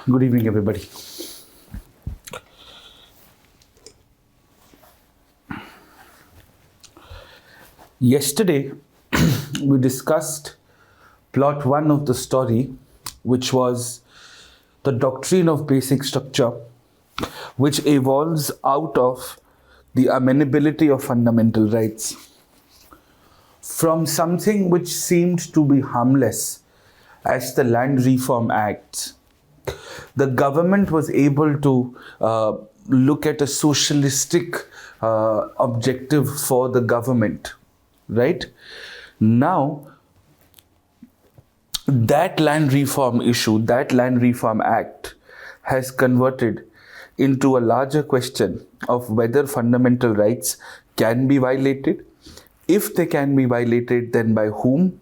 Good evening, everybody. Yesterday, we discussed plot 1 of the story, which was the doctrine of basic structure, which evolves out of the amenability of fundamental rights. From something which seemed to be harmless as the Land Reform Act, the government was able to look at a socialistic objective for the government, right? Now, that land reform issue, that Land Reform Act has converted into a larger question of whether fundamental rights can be violated. If they can be violated, then by whom?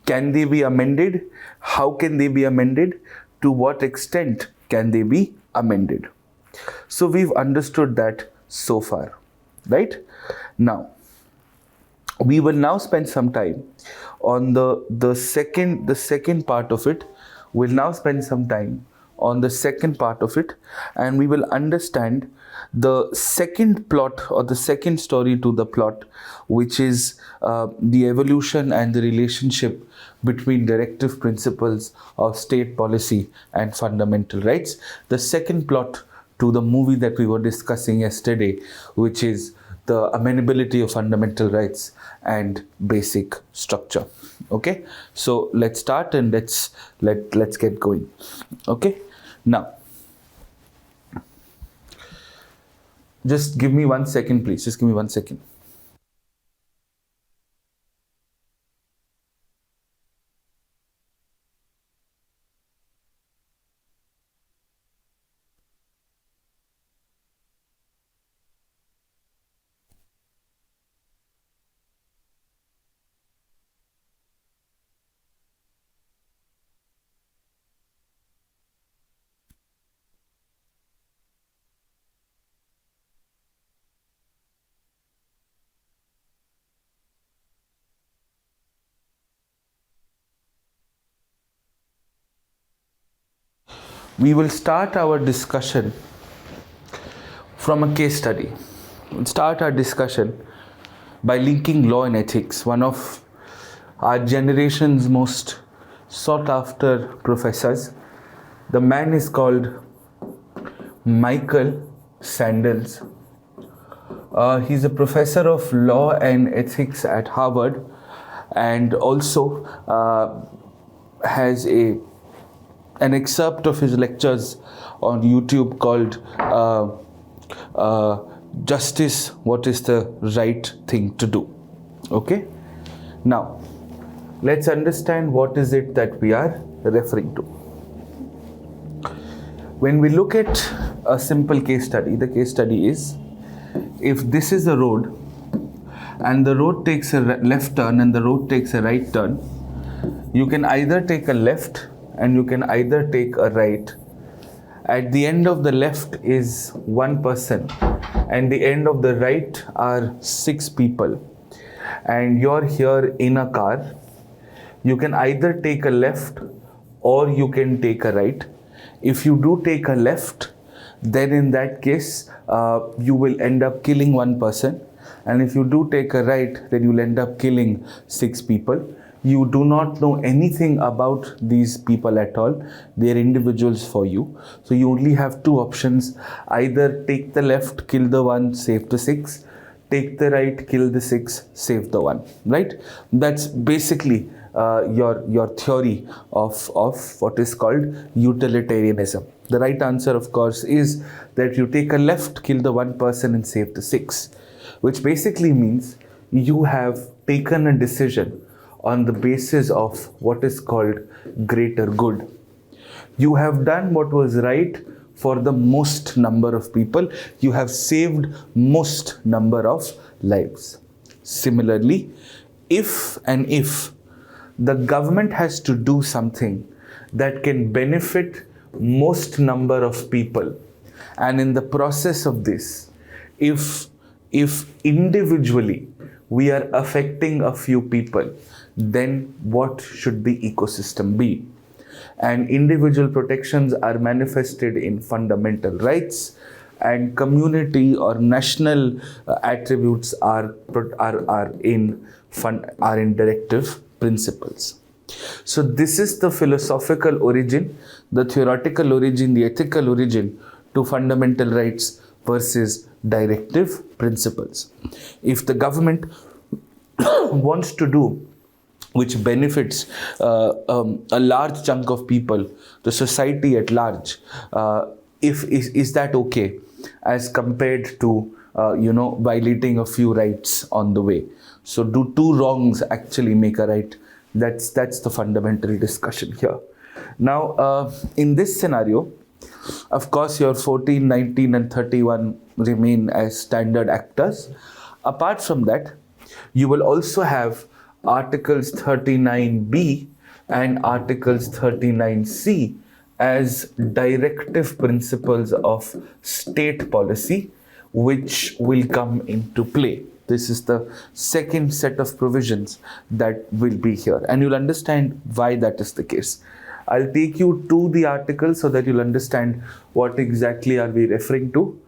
Can they be amended? How can they be amended? To what extent can they be amended? So we've understood that so far, right? Now, we will now spend some time on the second part of it. We'll now spend some time on the second part of it, and we will understand the second plot or the second story to the plot, which is the evolution and the relationship between directive principles of state policy and fundamental rights. The second plot to the movie that we were discussing yesterday, which is the amenability of fundamental rights and basic structure. Okay, so let's start and let's get going. Okay, now just give me 1 second, please. Just give me 1 second. We will start our discussion from a case study. We'll start our discussion by linking law and ethics, one of our generation's most sought after professors. The man is called Michael Sandels. He's a professor of law and ethics at Harvard, and also has an excerpt of his lectures on YouTube called Justice, What is the Right Thing to Do? Okay, now let's understand what is it that we are referring to. When we look at a simple case study, the case study is, if this is a road and the road takes a left turn and the road takes a right turn, you can either take a left and you can either take a right. At the end of the left is one person and the end of the right are 6 people, and you're here in a car. You can either take a left or you can take a right. If you do take a left, then in that case you will end up killing one person, and if you do take a right, then you'll end up killing 6 people. You do not know anything about these people at all. They are individuals for you. So you only have 2 options. Either take the left, kill the 1, save the 6. Take the right, kill the 6, save the 1. Right? That's basically your theory of what is called utilitarianism. The right answer, of course, is that you take a left, kill the 1 person and save the 6. Which basically means you have taken a decision on the basis of what is called greater good. You have done what was right for the most number of people. You have saved most number of lives. Similarly, if the government has to do something that can benefit most number of people, and in the process of this, if individually we are affecting a few people, then what should the ecosystem be? and individual protections are manifested in fundamental rights, and community or national attributes are in directive principles. So this is the philosophical origin, the theoretical origin, the ethical origin to fundamental rights versus directive principles. If the government wants to do which benefits a large chunk of people, the society at large, is that okay as compared to violating a few rights on the way? So do two wrongs actually make a right? That's the fundamental discussion here. Now, in this scenario, of course, your 14, 19 and 31 remain as standard actors. Apart from that, you will also have Articles 39B and Articles 39C as directive principles of state policy, which will come into play. This is the second set of provisions that will be here, and you'll understand why that is the case. I'll take you to the article so that you'll understand what exactly are we referring to.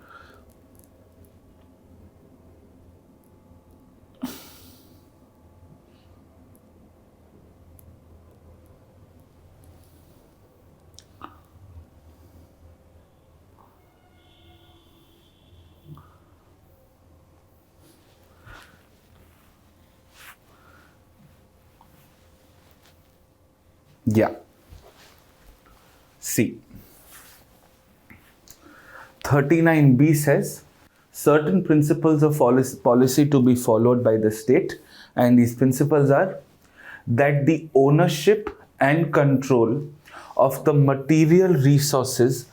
Yeah. See, 39B says certain principles of policy to be followed by the state, and these principles are that the ownership and control of the material resources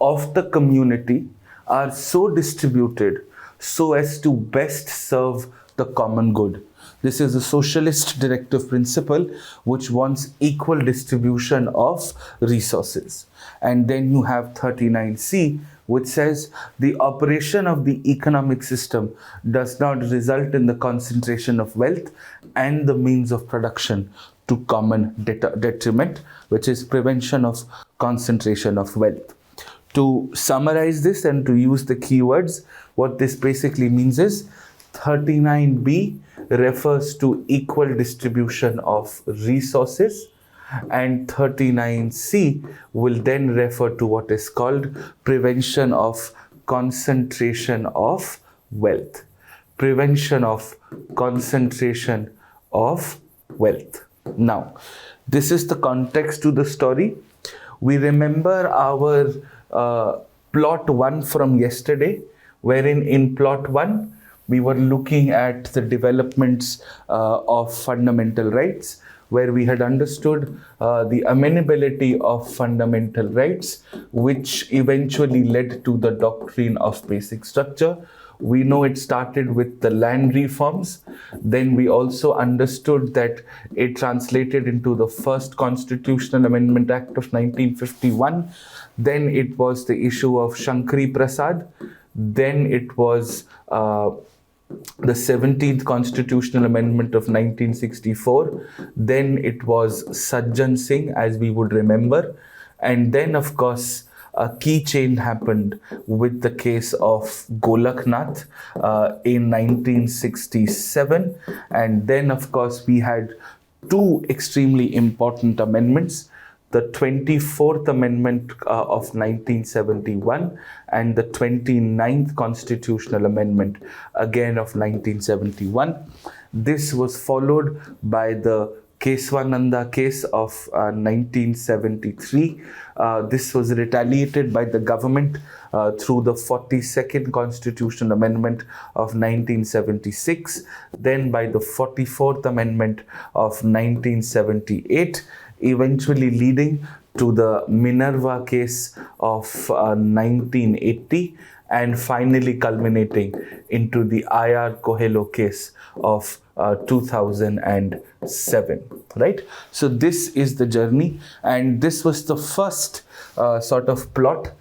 of the community are so distributed so as to best serve the common good. This is a socialist directive principle which wants equal distribution of resources. And then you have 39C, which says the operation of the economic system does not result in the concentration of wealth and the means of production to common detriment, which is prevention of concentration of wealth. To summarize this and to use the keywords, what this basically means is 39B refers to equal distribution of resources, and 39C will then refer to what is called prevention of concentration of wealth. Prevention of concentration of wealth. Now, this is the context to the story. We remember our plot 1 from yesterday, wherein in plot 1, we were looking at the developments of fundamental rights, where we had understood the amenability of fundamental rights, which eventually led to the doctrine of basic structure. We know it started with the land reforms. Then we also understood that it translated into the first Constitutional Amendment Act of 1951. Then it was the issue of Shankari Prasad. Then it was the 17th Constitutional Amendment of 1964. Then it was Sajjan Singh, as we would remember. And then, of course, a key change happened with the case of Golaknath in 1967. And then, of course, we had two extremely important amendments, the 24th Amendment of 1971 and the 29th Constitutional Amendment, again of 1971. This was followed by the Keswananda case of 1973. This was retaliated by the government through the 42nd Constitutional Amendment of 1976, then by the 44th Amendment of 1978, eventually leading to the Minerva case of 1980, and finally culminating into the I.R. Coelho case of 2007, right? So this is the journey, and this was the first sort of plot,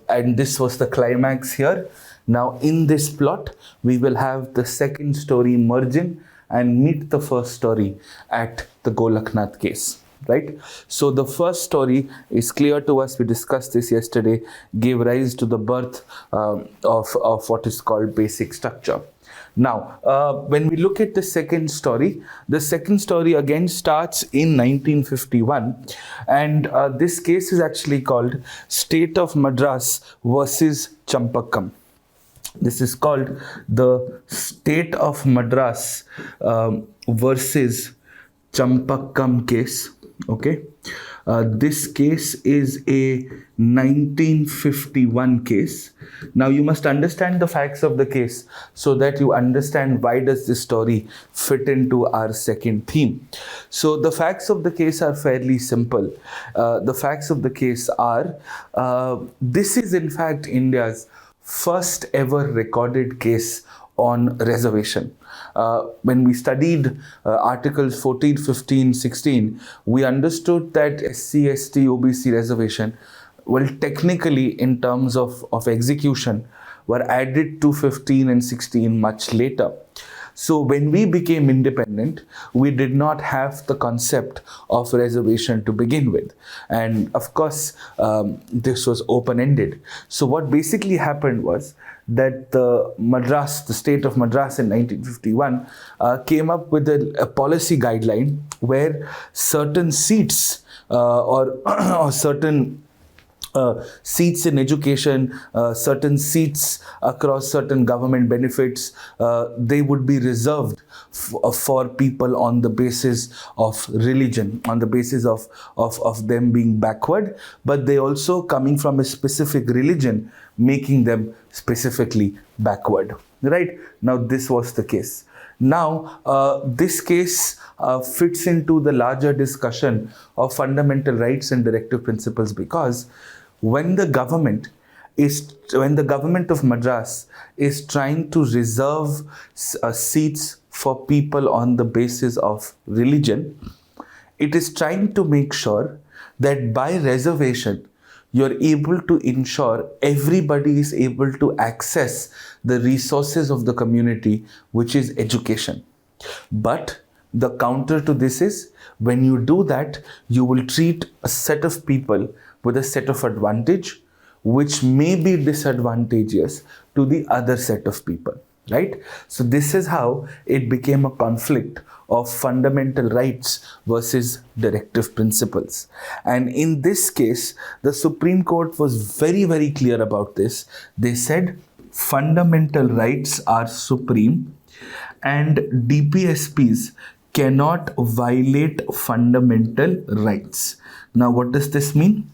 and this was the climax here. Now in this plot, we will have the second story merge in and meet the first story at the Golaknath case. right? So the first story is clear to us. We discussed this yesterday, gave rise to the birth of what is called basic structure. Now, when we look at the second story again starts in 1951, and this case is actually called State of Madras versus Champakam. This is called the State of Madras versus Champakam case. Okay, this case is a 1951 case. Now you must understand the facts of the case so that you understand why does this story fit into our second theme. So the facts of the case are fairly simple. The facts of the case are this is in fact India's first ever recorded case on reservation. When we studied Articles 14, 15, 16, we understood that SC, ST, OBC reservation, well, technically in terms of execution, were added to 15 and 16 much later. So when we became independent, we did not have the concept of reservation to begin with. And of course, this was open-ended. So what basically happened was that the state of Madras in 1951 came up with a policy guideline where certain seats or certain seats in education, certain seats across certain government benefits, they would be reserved for people on the basis of religion, on the basis of them being backward, but they also coming from a specific religion, making them specifically backward. Right? Now, this was the case. Now, this case fits into the larger discussion of fundamental rights and directive principles, because when the government of Madras is trying to reserve seats for people on the basis of religion, it is trying to make sure that by reservation, you're able to ensure everybody is able to access the resources of the community, which is education. But the counter to this is, when you do that, you will treat a set of people with a set of advantage, which may be disadvantageous to the other set of people, right? So this is how it became a conflict of fundamental rights versus directive principles. And in this case, the Supreme Court was very, very clear about this. They said fundamental rights are supreme and DPSPs cannot violate fundamental rights. Now, what does this mean?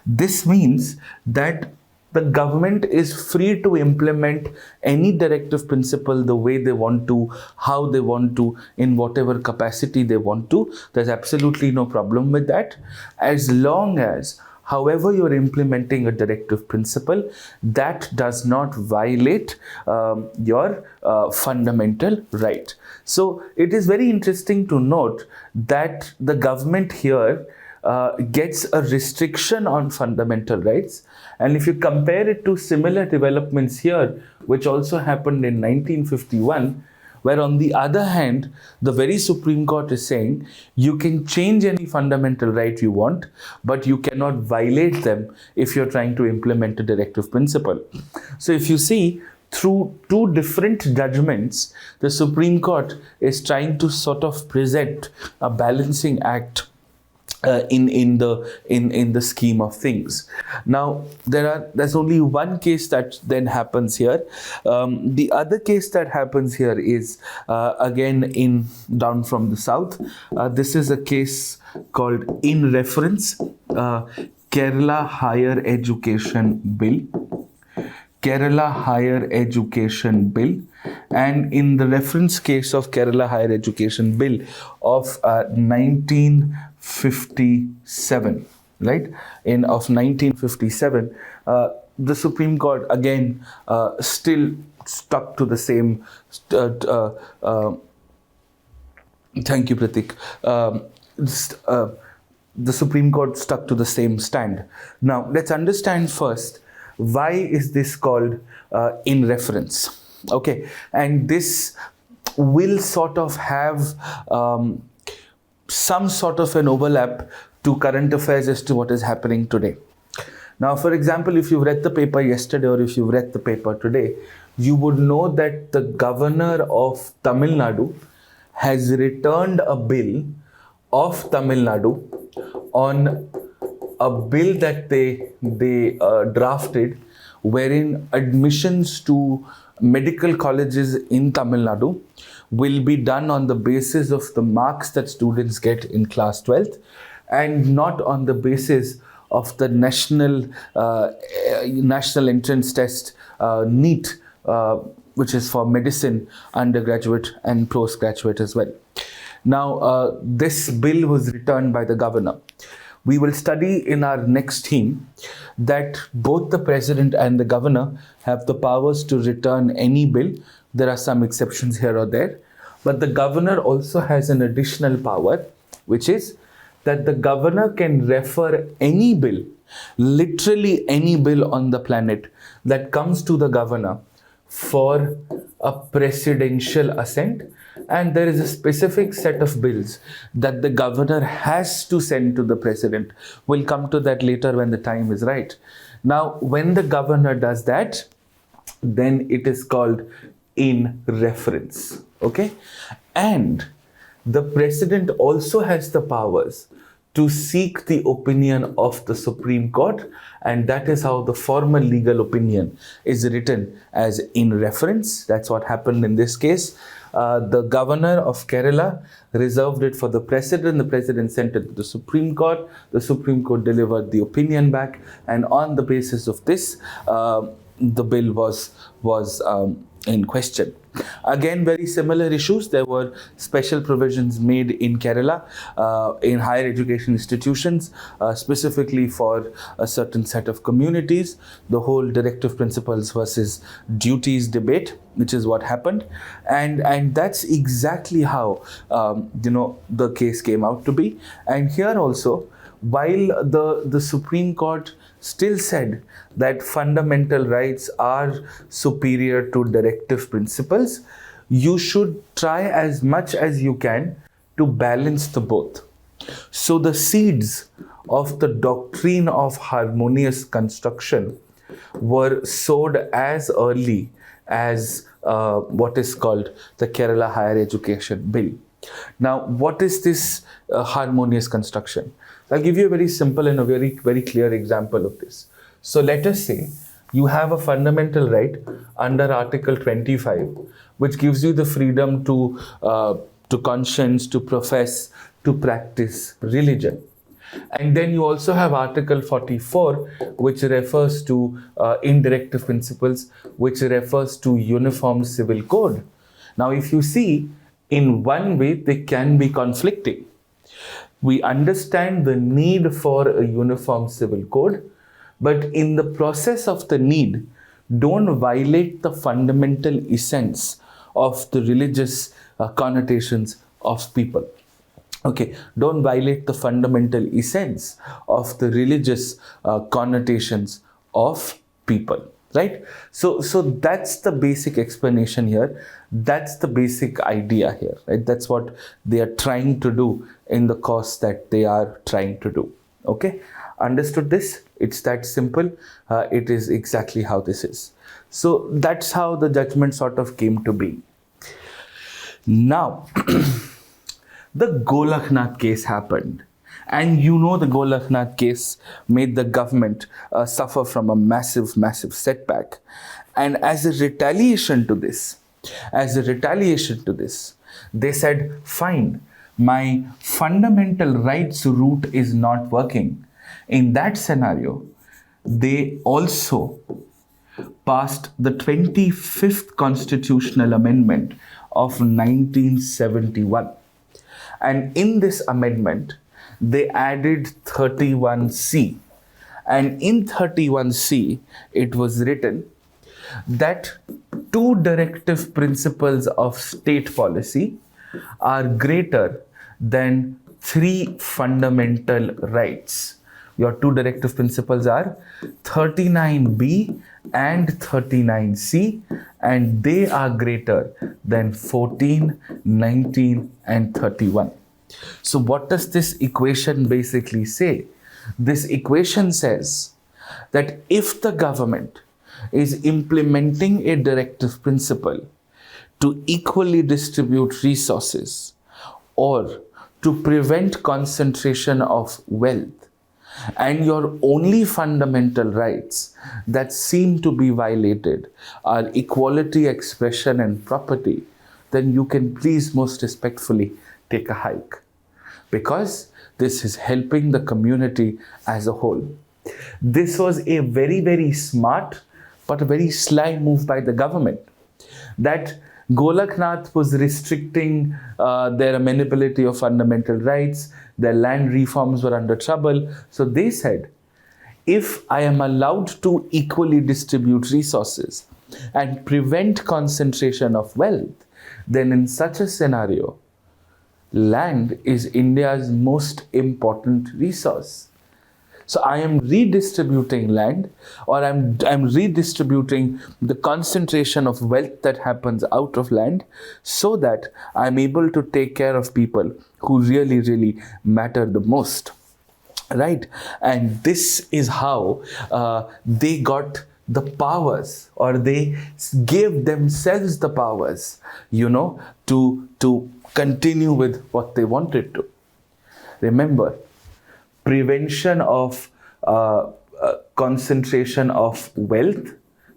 This means that the government is free to implement any directive principle the way they want to, how they want to, in whatever capacity they want to. There's absolutely no problem with that, as long as however you're implementing a directive principle, that does not violate your fundamental right. So it is very interesting to note that the government here gets a restriction on fundamental rights. And if you compare it to similar developments here, which also happened in 1951, where on the other hand, the very Supreme Court is saying you can change any fundamental right you want, but you cannot violate them if you're trying to implement a directive principle. So if you see, through two different judgments, the Supreme Court is trying to sort of present a balancing act in the scheme of things. Now, there's only one case that then happens here. The other case that happens here is again down from the south. This is a case called In Reference Kerala Higher Education Bill. Kerala Higher Education Bill. And in the reference case of Kerala Higher Education Bill of 1957, right? Of 1957, the Supreme Court again still stuck to the same. Thank you, Pratik. The Supreme Court stuck to the same stand. Now, let's understand first, why is this called in reference? Okay, and this will sort of have some sort of an overlap to current affairs as to what is happening today. Now, for example, if you've read the paper yesterday or if you've read the paper today, you would know that the governor of Tamil Nadu has returned a bill of Tamil Nadu on a bill that they drafted, wherein admissions to medical colleges in Tamil Nadu will be done on the basis of the marks that students get in class 12th and not on the basis of the national entrance test, NEET, which is for medicine, undergraduate and postgraduate as well. Now, this bill was returned by the governor. We will study in our next theme that both the president and the governor have the powers to return any bill. There are some exceptions here or there, but the governor also has an additional power, which is that the governor can refer any bill, literally any bill on the planet that comes to the governor for a presidential assent, and there is a specific set of bills that the governor has to send to the president. We'll come to that later when the time is right. Now, when the governor does that, then it is called in reference. Okay? And the president also has the powers to seek the opinion of the Supreme Court, and that is how the formal legal opinion is written as in reference. That's what happened in this case. The governor of Kerala reserved it for the president sent it to the Supreme Court, the Supreme Court delivered the opinion back, and on the basis of this, the bill was in question. Again, very similar issues. There were special provisions made in Kerala in higher education institutions, specifically for a certain set of communities. The whole directive principles versus duties debate, which is what happened, and that's exactly how the case came out to be. And here also, while the Supreme Court still said that fundamental rights are superior to directive principles, you should try as much as you can to balance the both. So the seeds of the doctrine of harmonious construction were sowed as early as what is called the Kerala Higher Education Bill. Now, what is this harmonious construction? I'll give you a very simple and a very, very clear example of this. So let us say you have a fundamental right under Article 25, which gives you the freedom to conscience, to profess, to practice religion. And then you also have Article 44, which refers to indirective principles, which refers to uniform civil code. Now, if you see, in one way, they can be conflicting. We understand the need for a uniform civil code, but in the process of the need, don't violate the fundamental essence of the religious connotations of people. Okay, don't violate the fundamental essence of the religious connotations of people. Right? So that's the basic explanation here. That's the basic idea here. Right? That's what they are trying to do in the course that they are trying to do. Okay? Understood this? It's that simple. It is exactly how this is. So that's how the judgment sort of came to be. Now, the Golaknath case happened. And you know the Golaknath case made the government suffer from a massive, massive setback. And as a retaliation to this, they said, fine, my fundamental rights route is not working. In that scenario, they also passed the 25th Constitutional Amendment of 1971. And in this amendment, they added 31C. And in 31C, it was written that two directive principles of state policy are greater than three fundamental rights. Your two directive principles are 39B and 39C, and they are greater than 14, 19, and 31. So what does this equation basically say? This equation says that if the government is implementing a directive principle to equally distribute resources or to prevent concentration of wealth, and your only fundamental rights that seem to be violated are equality, expression, and property, then you can please most respectfully take a hike, because this is helping the community as a whole. This was a very, very smart but a very sly move by the government, that Golaknath was restricting their amenability of fundamental rights, their land reforms were under trouble. So they said, if I am allowed to equally distribute resources and prevent concentration of wealth, then in such a scenario, land is India's most important resource. So I am redistributing land, or I'm redistributing the concentration of wealth that happens out of land, so that I'm able to take care of people who really, really matter the most. Right? And this is how they got the powers, or they gave themselves the powers, to continue with what they wanted to. Remember, prevention of concentration of wealth,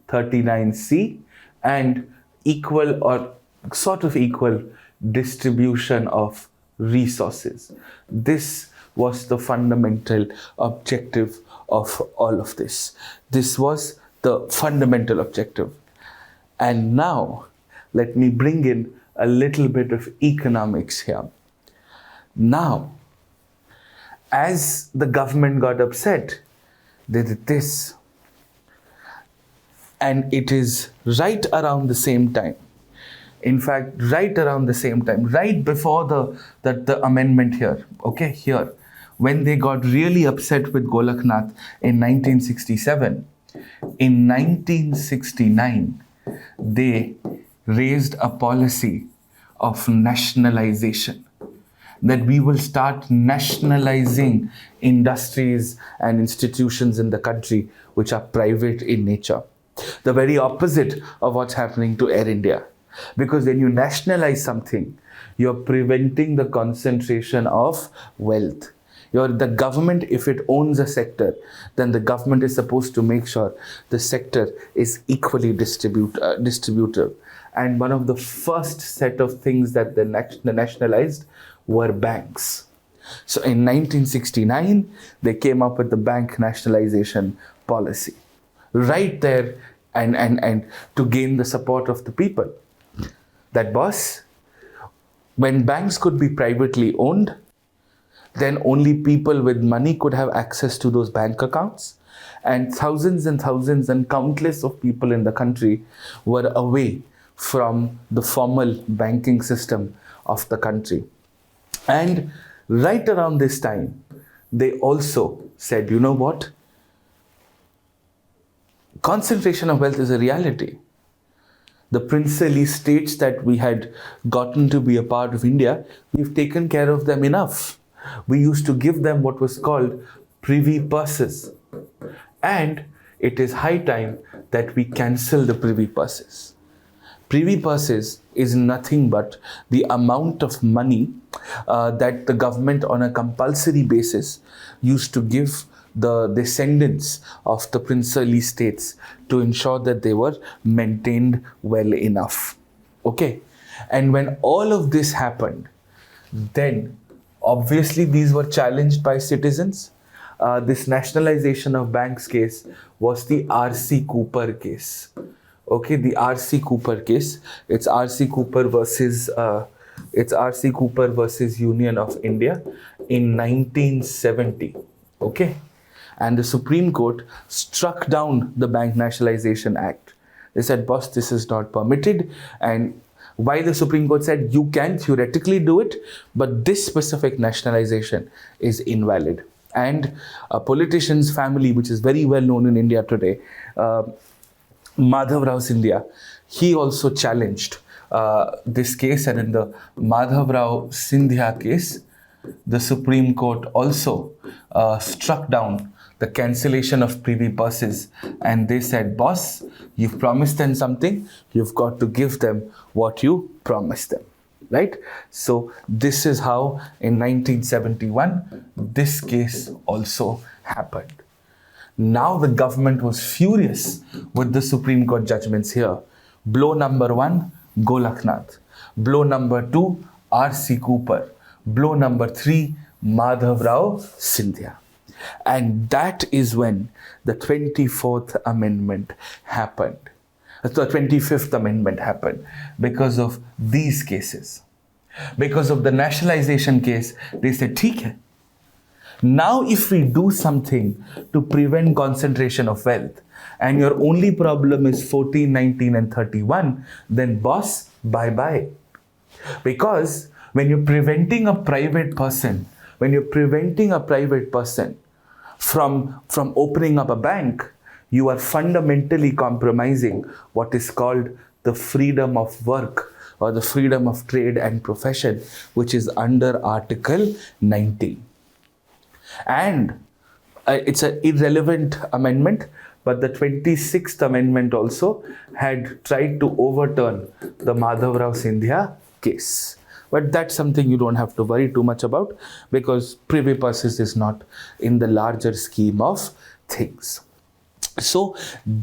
39C, and equal or sort of equal distribution of resources. This was the fundamental objective of all of this. This was the fundamental objective. And now, let me bring in a little bit of economics here. Now, as the government got upset, they did this. And it is right around the same time. In fact, right around the same time, right before the amendment here, okay, here, when they got really upset with Golaknath in 1967, in 1969, they raised a policy of nationalization, that we will start nationalizing industries and institutions in the country which are private in nature. The very opposite of what's happening to Air India. Because when you nationalize something, you're preventing the concentration of wealth. The government, if it owns a sector, then the government is supposed to make sure the sector is equally distributive. And one of the first set of things that they nationalized were banks. So in 1969, they came up with the bank nationalization policy. Right there, and to gain the support of the people. That boss, when banks could be privately owned, then only people with money could have access to those bank accounts. And thousands and countless of people in the country were away from the formal banking system of the country. And right around this time, they also said, you know what? Concentration of wealth is a reality. The princely states that we had gotten to be a part of India, we've taken care of them enough. We used to give them what was called privy purses. And it is high time that we cancel the privy purses. Privy purses is nothing but the amount of money that the government on a compulsory basis used to give the descendants of the princely states to ensure that they were maintained well enough. Okay? And when all of this happened, then obviously these were challenged by citizens. This nationalization of banks case was the R.C. Cooper case. Okay, the R.C. Cooper case. It's R.C. Cooper versus Union of India in 1970. Okay, and the Supreme Court struck down the Bank Nationalization Act. They said, boss, this is not permitted. And why the Supreme Court said you can theoretically do it, but this specific nationalization is invalid. And a politician's family, which is very well known in India today, Madhav Rao Scindia, he also challenged this case, and in the Madhav Rao Scindia case, the Supreme Court also struck down the cancellation of privy purses, and they said, boss, you've promised them something, you've got to give them what you promised them, right? So this is how in 1971 this case also happened. Now the government was furious with the Supreme Court judgments here. Blow number 1, Golaknath. Blow number 2, R.C. Cooper. Blow number 3, Madhav Rao Scindia. And that is when the 24th Amendment happened. The 25th Amendment happened because of these cases. Because of the nationalization case, they said, "Theek hai. Now if we do something to prevent concentration of wealth, and your only problem is 14, 19 and 31, then boss, bye-bye." Because when you're preventing a private person from opening up a bank, you are fundamentally compromising what is called the freedom of work or the freedom of trade and profession, which is under Article 19. And it's an irrelevant amendment, but the 26th Amendment also had tried to overturn the Madhav Rao Scindia case. But that's something you don't have to worry too much about, because privy purses is not in the larger scheme of things. So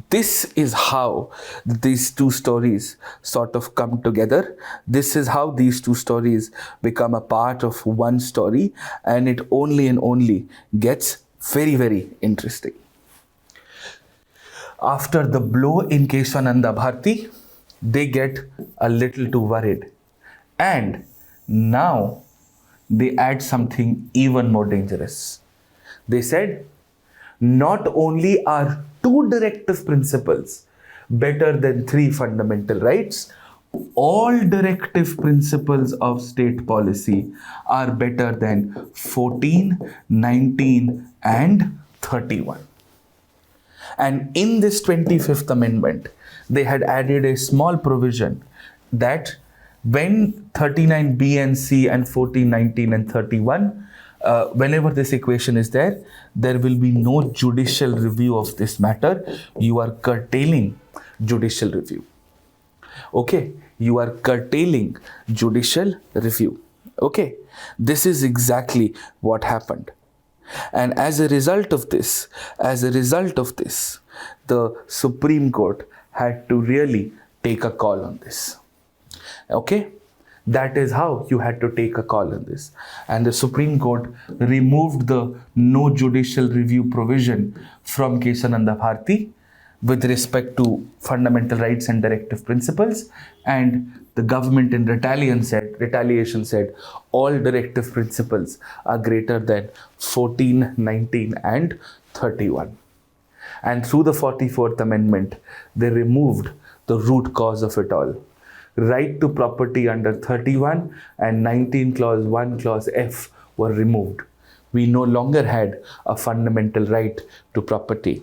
this is how these two stories sort of come together. This is how these two stories become a part of one story, and it only and only gets very, very interesting. After the blow in Keshananda Bharti, they get a little too worried. And now they add something even more dangerous. They said, not only are 2 directive principles better than 3 fundamental rights, all directive principles of state policy are better than 14, 19 and 31. And in this 25th Amendment, they had added a small provision that when 39B and C and 14, 19 and 31, whenever this equation is there, there will be no judicial review of this matter. You are curtailing judicial review. Okay, you are curtailing judicial review. Okay, this is exactly what happened. And as a result of this, the Supreme Court had to really take a call on this. Okay, that is how you had to take a call on this. And the Supreme Court removed the no judicial review provision from Keshananda Bharti with respect to fundamental rights and directive principles. And the government in retaliation said all directive principles are greater than 14, 19 and 31. And through the 44th Amendment, they removed the root cause of it all. Right to property under 31 and 19 clause 1 clause F were removed. We no longer had a fundamental right to property.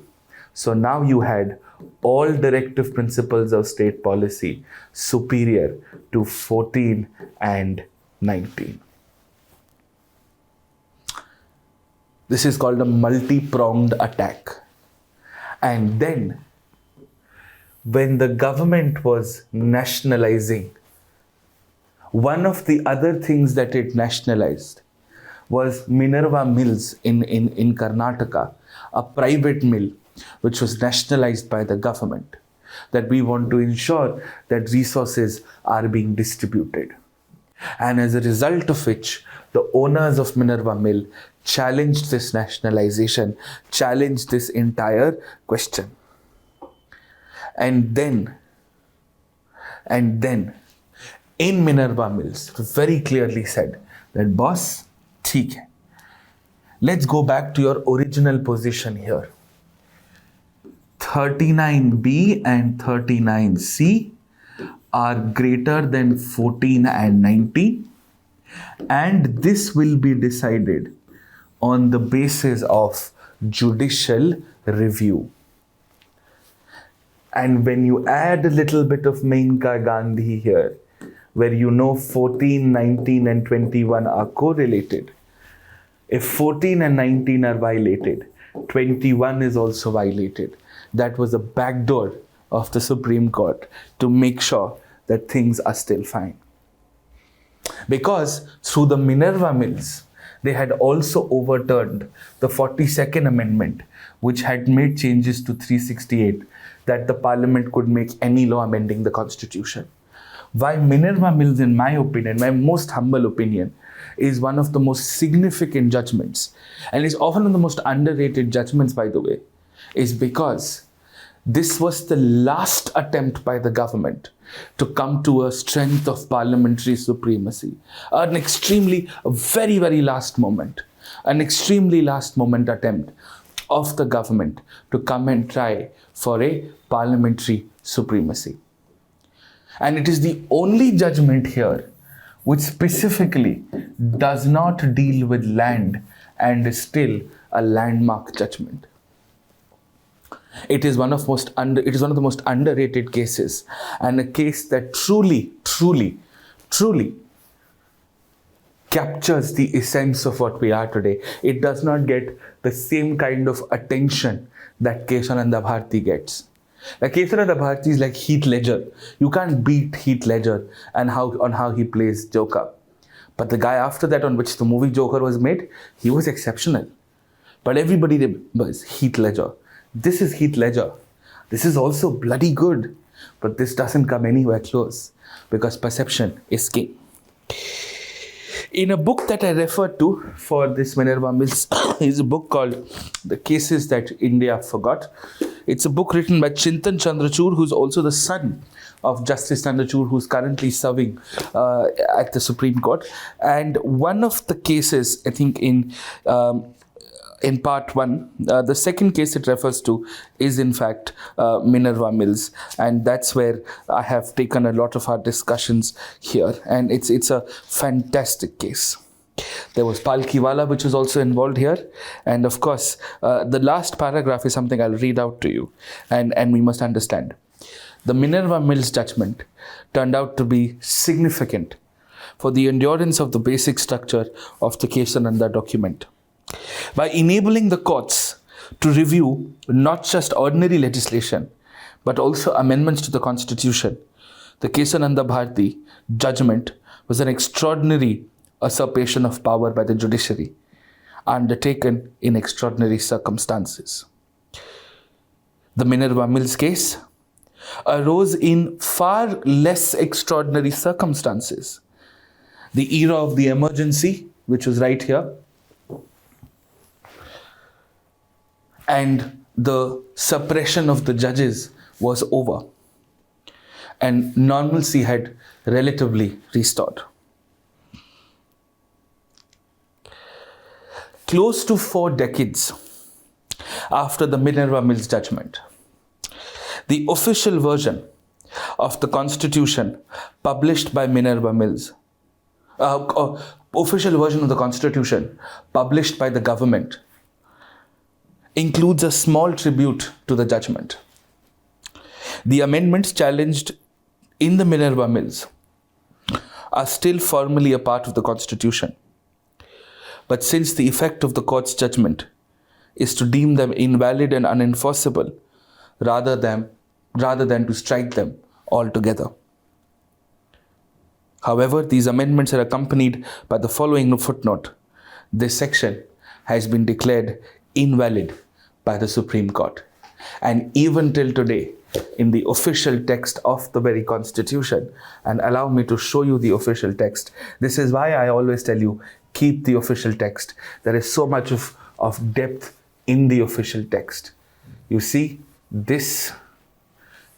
So now you had all directive principles of state policy superior to 14 and 19. This is called a multi-pronged attack. And then, when the government was nationalizing, one of the other things that it nationalized was Minerva Mills in Karnataka, a private mill which was nationalized by the government, that we want to ensure that resources are being distributed. And as a result of which, the owners of Minerva Mill challenged this nationalization, challenged this entire question. And then in Minerva Mills very clearly said that, boss, theek hai. Let's go back to your original position here. 39B and 39C are greater than 14 and 19, and this will be decided on the basis of judicial review. And when you add a little bit of Menka Gandhi here, where 14, 19 and 21 are correlated, If 14 and 19 are violated, 21 is also violated. That was a backdoor of the Supreme Court to make sure that things are still fine. Because through the Minerva Mills, they had also overturned the 42nd Amendment, which had made changes to 368 that the Parliament could make any law amending the Constitution. Why Minerva Mills, in my opinion, my most humble opinion, is one of the most significant judgments, and is often one of the most underrated judgments, by the way, is because this was the last attempt by the government to come to a strength of parliamentary supremacy. A very, very last moment, an extremely last moment attempt of the government to come and try for a parliamentary supremacy. And it is the only judgment here which specifically does not deal with land and is still a landmark judgment. It is one of the most underrated cases, and a case that truly captures the essence of what we are today. It does not get the same kind of attention that Kesananda Bharati gets. Like Kesananda Bharati is like Heath Ledger. You can't beat Heath Ledger and how he plays Joker. But the guy after that, on which the movie Joker was made, he was exceptional. But everybody remembers Heath Ledger. This is Heath Ledger. This is also bloody good, but this doesn't come anywhere close because perception is king. In a book that I referred to for this Minerva Mills is a book called The Cases That India Forgot. It's a book written by Chintan Chandrachud, who's also the son of Justice Chandrachud, who's currently serving at the Supreme Court. And one of the cases, I think in part 1, the second case it refers to is in fact Minerva Mills, and that's where I have taken a lot of our discussions here, and it's a fantastic case. There was Palkiwala, which was also involved here, and of course the last paragraph is something I'll read out to you, and we must understand. The Minerva Mills judgment turned out to be significant for the endurance of the basic structure of the Kesananda document. By enabling the courts to review not just ordinary legislation, but also amendments to the Constitution, the Kesananda Bharati judgment was an extraordinary usurpation of power by the judiciary, undertaken in extraordinary circumstances. The Minerva Mills case arose in far less extraordinary circumstances. The era of the emergency, which was right here, and the suppression of the judges was over, and normalcy had relatively restored. Close to 4 decades after the Minerva Mills judgment, the official version of the Constitution published by Minerva Mills, official version of the Constitution published by the government, includes a small tribute to the judgment. The amendments challenged in the Minerva Mills are still formally a part of the Constitution. But since the effect of the court's judgment is to deem them invalid and unenforceable, rather than to strike them altogether. However, these amendments are accompanied by the following footnote. This section has been declared invalid by the Supreme Court. And even till today, in the official text of the very Constitution, and allow me to show you the official text. This is why I always tell you, keep the official text. There is so much of depth in the official text. You see, this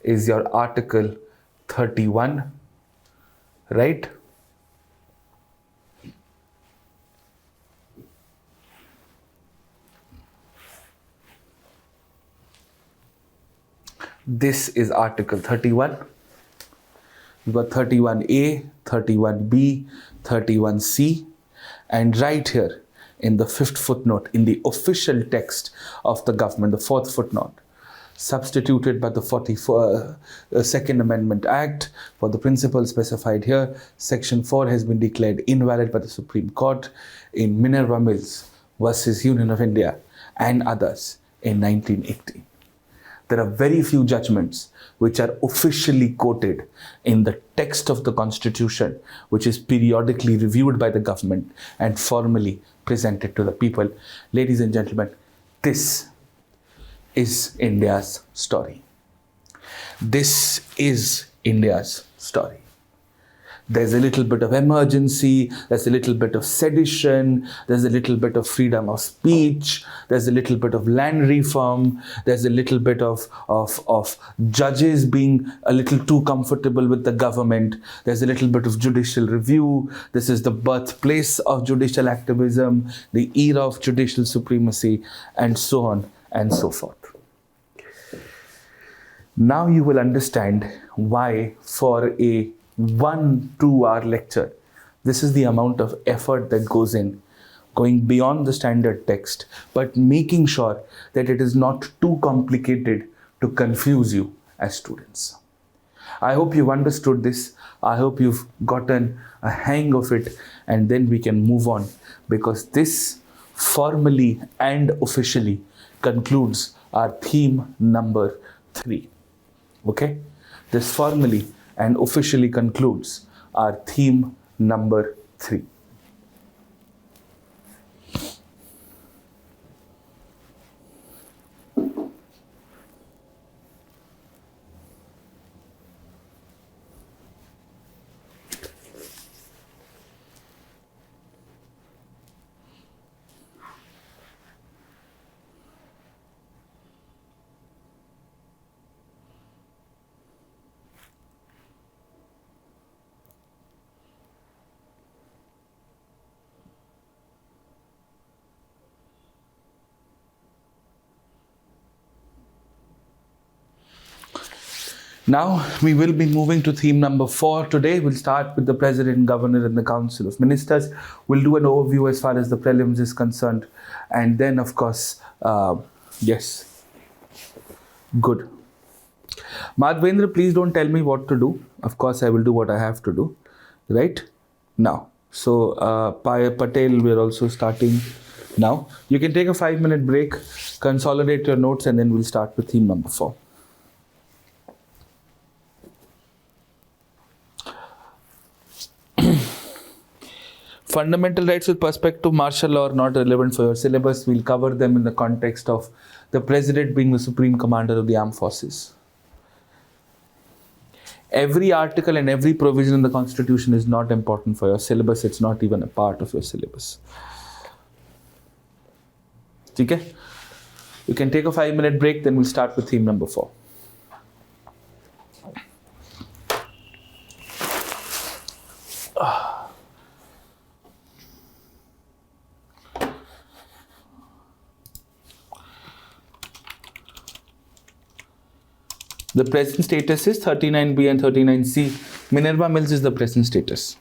is your Article 31, right? This is Article 31. You've got 31A, 31B, 31C, and right here in the 5th footnote, in the official text of the government, the 4th footnote, substituted by the 42nd Amendment Act for the principles specified here, Section 4 has been declared invalid by the Supreme Court in Minerva Mills versus Union of India and others in 1980. There are very few judgments which are officially quoted in the text of the Constitution, which is periodically reviewed by the government and formally presented to the people. Ladies and gentlemen, this is India's story. This is India's story. There's a little bit of emergency, there's a little bit of sedition, there's a little bit of freedom of speech, there's a little bit of land reform, there's a little bit of judges being a little too comfortable with the government, there's a little bit of judicial review, this is the birthplace of judicial activism, the era of judicial supremacy, and so on and so forth. Now you will understand why for a 1-2 hour lecture, this is the amount of effort that goes in, going beyond the standard text, but making sure that it is not too complicated to confuse you as students. I hope you've understood this. I hope you've gotten a hang of it, and then we can move on, because this formally and officially concludes our theme number 3. Okay? This formally and officially concludes our theme number 3. Now we will be moving to theme number 4 today. We'll start with the President, Governor and the Council of Ministers. We'll do an overview as far as the prelims is concerned. And then of course, yes, good. Madhvendra, please don't tell me what to do. Of course, I will do what I have to do, right? Now, so Paya Patel, we're also starting now. You can take a 5-minute break, consolidate your notes, and then we'll start with theme number 4. Fundamental rights with respect to martial law are not relevant for your syllabus. We'll cover them in the context of the President being the Supreme Commander of the Armed Forces. Every article and every provision in the Constitution is not important for your syllabus. It's not even a part of your syllabus. Okay? You can take a 5-minute break, then we'll start with theme number 4. The present status is 39B and 39C. Minerva Mills is the present status.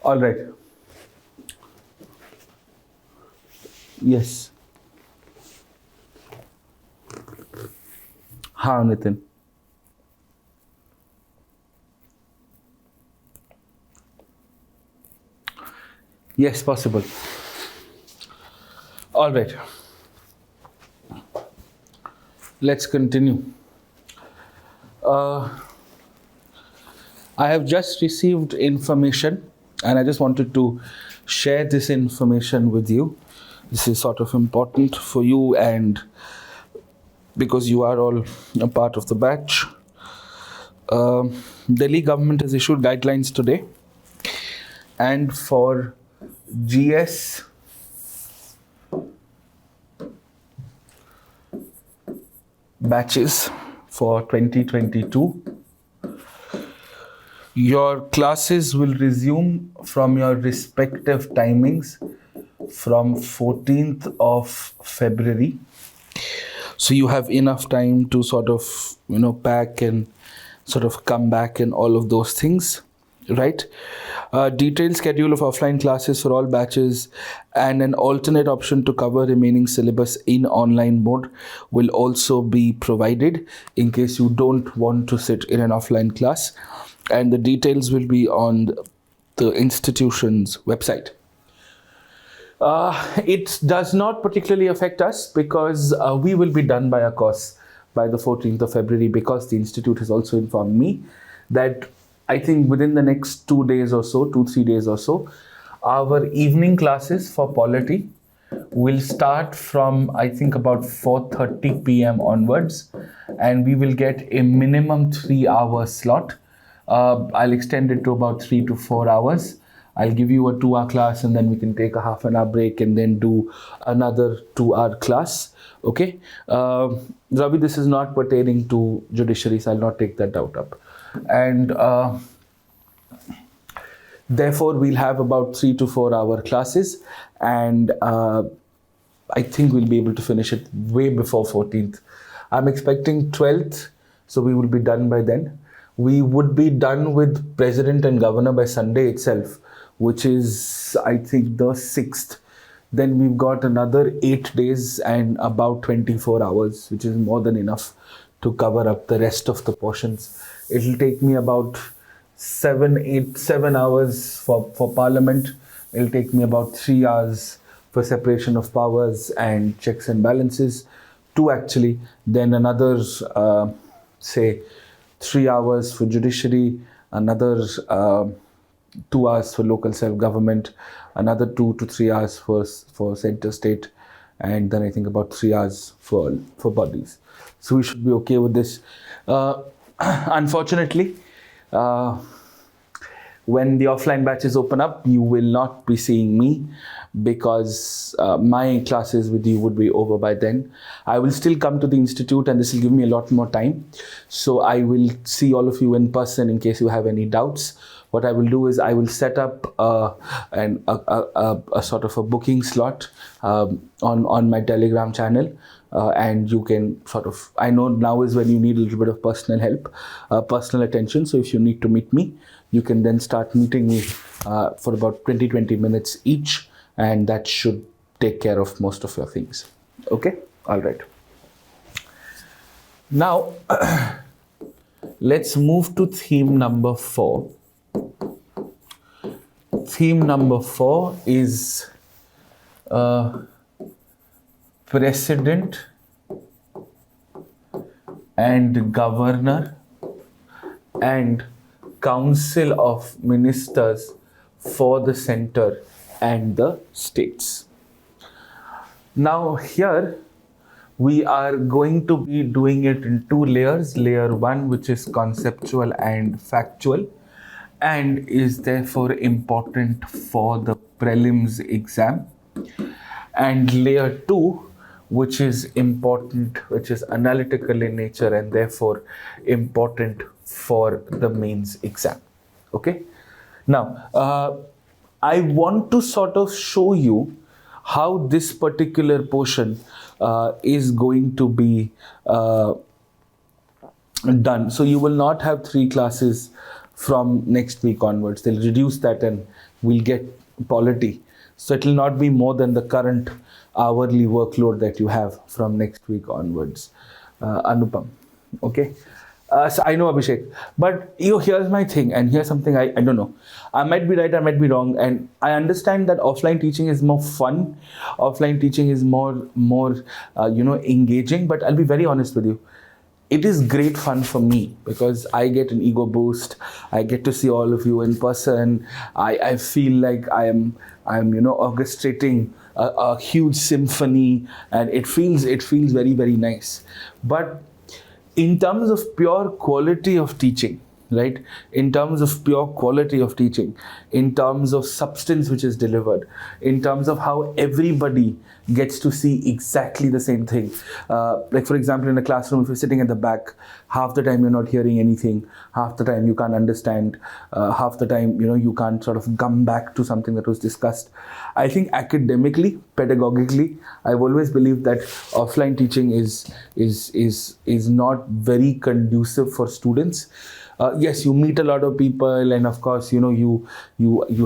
All right. Yes. हाँ Nitin. Yes, possible. All right. Let's continue. I have just received information and I just wanted to share this information with you. This is sort of important for you and because you are all a part of the batch. Delhi government has issued guidelines today, and for GS batches for 2022, your classes will resume from your respective timings from 14th of February. So you have enough time to sort of, pack and sort of come back and all of those things, right? Detailed schedule of offline classes for all batches and an alternate option to cover remaining syllabus in online mode will also be provided in case you don't want to sit in an offline class. And the details will be on the institution's website. It does not particularly affect us because we will be done by our course by the 14th of February, because the institute has also informed me that I think within the next 2 days or so, 2-3 days or so, our evening classes for polity will start from I think about 4:30 p.m. onwards, and we will get a minimum 3-hour slot. I'll extend it to about 3 to 4 hours. I'll give you a 2-hour class and then we can take a half an hour break and then do another 2-hour class. Okay. Ravi, this is not pertaining to judiciary, so I'll not take that doubt up. And therefore, we'll have about 3 to 4 hour classes, and I think we'll be able to finish it way before 14th. I'm expecting 12th, so we will be done by then. We would be done with President and Governor by Sunday itself, which is, I think, the 6th. Then we've got another 8 days and about 24 hours, which is more than enough to cover up the rest of the portions. It'll take me about 7 hours for Parliament. It'll take me about 3 hours for separation of powers and checks and balances, 2 actually. Then another, say, 3 hours for judiciary, another 2 hours for local self-government, another 2 to 3 hours for center state, and then I think about 3 hours for bodies. So we should be okay with this. Unfortunately, when the offline batches open up, you will not be seeing me because my classes with you would be over by then. I will still come to the institute and this will give me a lot more time. So I will see all of you in person in case you have any doubts. What I will do is I will set up a sort of a booking slot on my Telegram channel. And you can sort of, I know now is when you need a little bit of personal help, personal attention. So if you need to meet me, you can then start meeting me for about 20 minutes each. And that should take care of most of your things. Okay? All right. Now, let's move to theme number 4. Theme number 4 is President and Governor and Council of Ministers for the Centre and the States. Now here we are going to be doing it in 2 layers. Layer 1, which is conceptual and factual, and is therefore important for the prelims exam. And layer 2, which is important, which is analytical in nature and therefore important for the mains exam. Okay. Now, I want to sort of show you how this particular portion is going to be done. So you will not have 3 classes from next week onwards. They'll reduce that and will get polity. So it will not be more than the current hourly workload that you have from next week onwards. Anupam. Okay. So I know Abhishek, but here's my thing, and here's something I don't know. I might be right, I might be wrong, and I understand that offline teaching is more fun, offline teaching is more engaging. But I'll be very honest with you, it is great fun for me because I get an ego boost. I get to see all of you in person. I feel like I'm orchestrating a huge symphony, and it feels very, very nice. But in terms of pure quality of teaching, right? In terms of pure quality of teaching, in terms of substance which is delivered, in terms of how everybody gets to see exactly the same thing. Like for example, in a classroom, if you're sitting at the back, half the time you're not hearing anything, half the time you can't understand, half the time you can't sort of come back to something that was discussed. I think academically, pedagogically, I've always believed that offline teaching is not very conducive for students. Yes, you meet a lot of people, and of course, you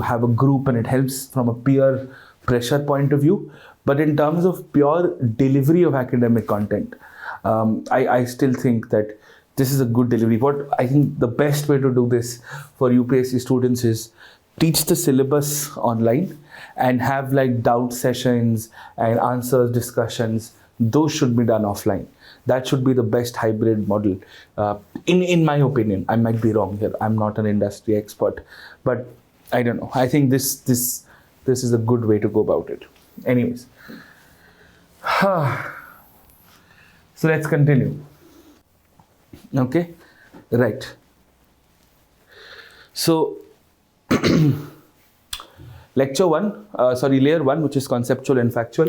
have a group, and it helps from a peer pressure point of view. But in terms of pure delivery of academic content, I still think that this is a good delivery. What I think the best way to do this for UPSC students is teach the syllabus online and have like doubt sessions and answers discussions. Those should be done offline. That should be the best hybrid model. In my opinion, I might be wrong here. I'm not an industry expert, but I don't know. I think this is a good way to go about it. Anyways, so let's continue. Okay, right. So layer 1, which is conceptual and factual.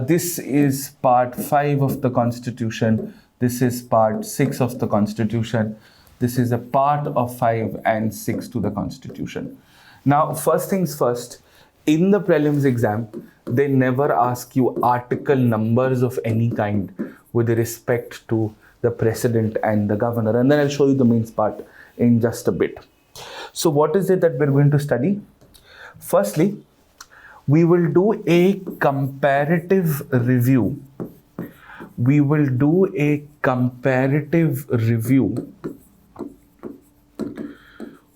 This is part 5 of the Constitution. This is part 6 of the Constitution. This is a part of 5 and 6 to the Constitution. Now, first things first, in the prelims exam, they never ask you article numbers of any kind with respect to the president and the governor. And then I'll show you the mains part in just a bit. So what is it that we're going to study? Firstly, we will do a comparative review. We will do a comparative review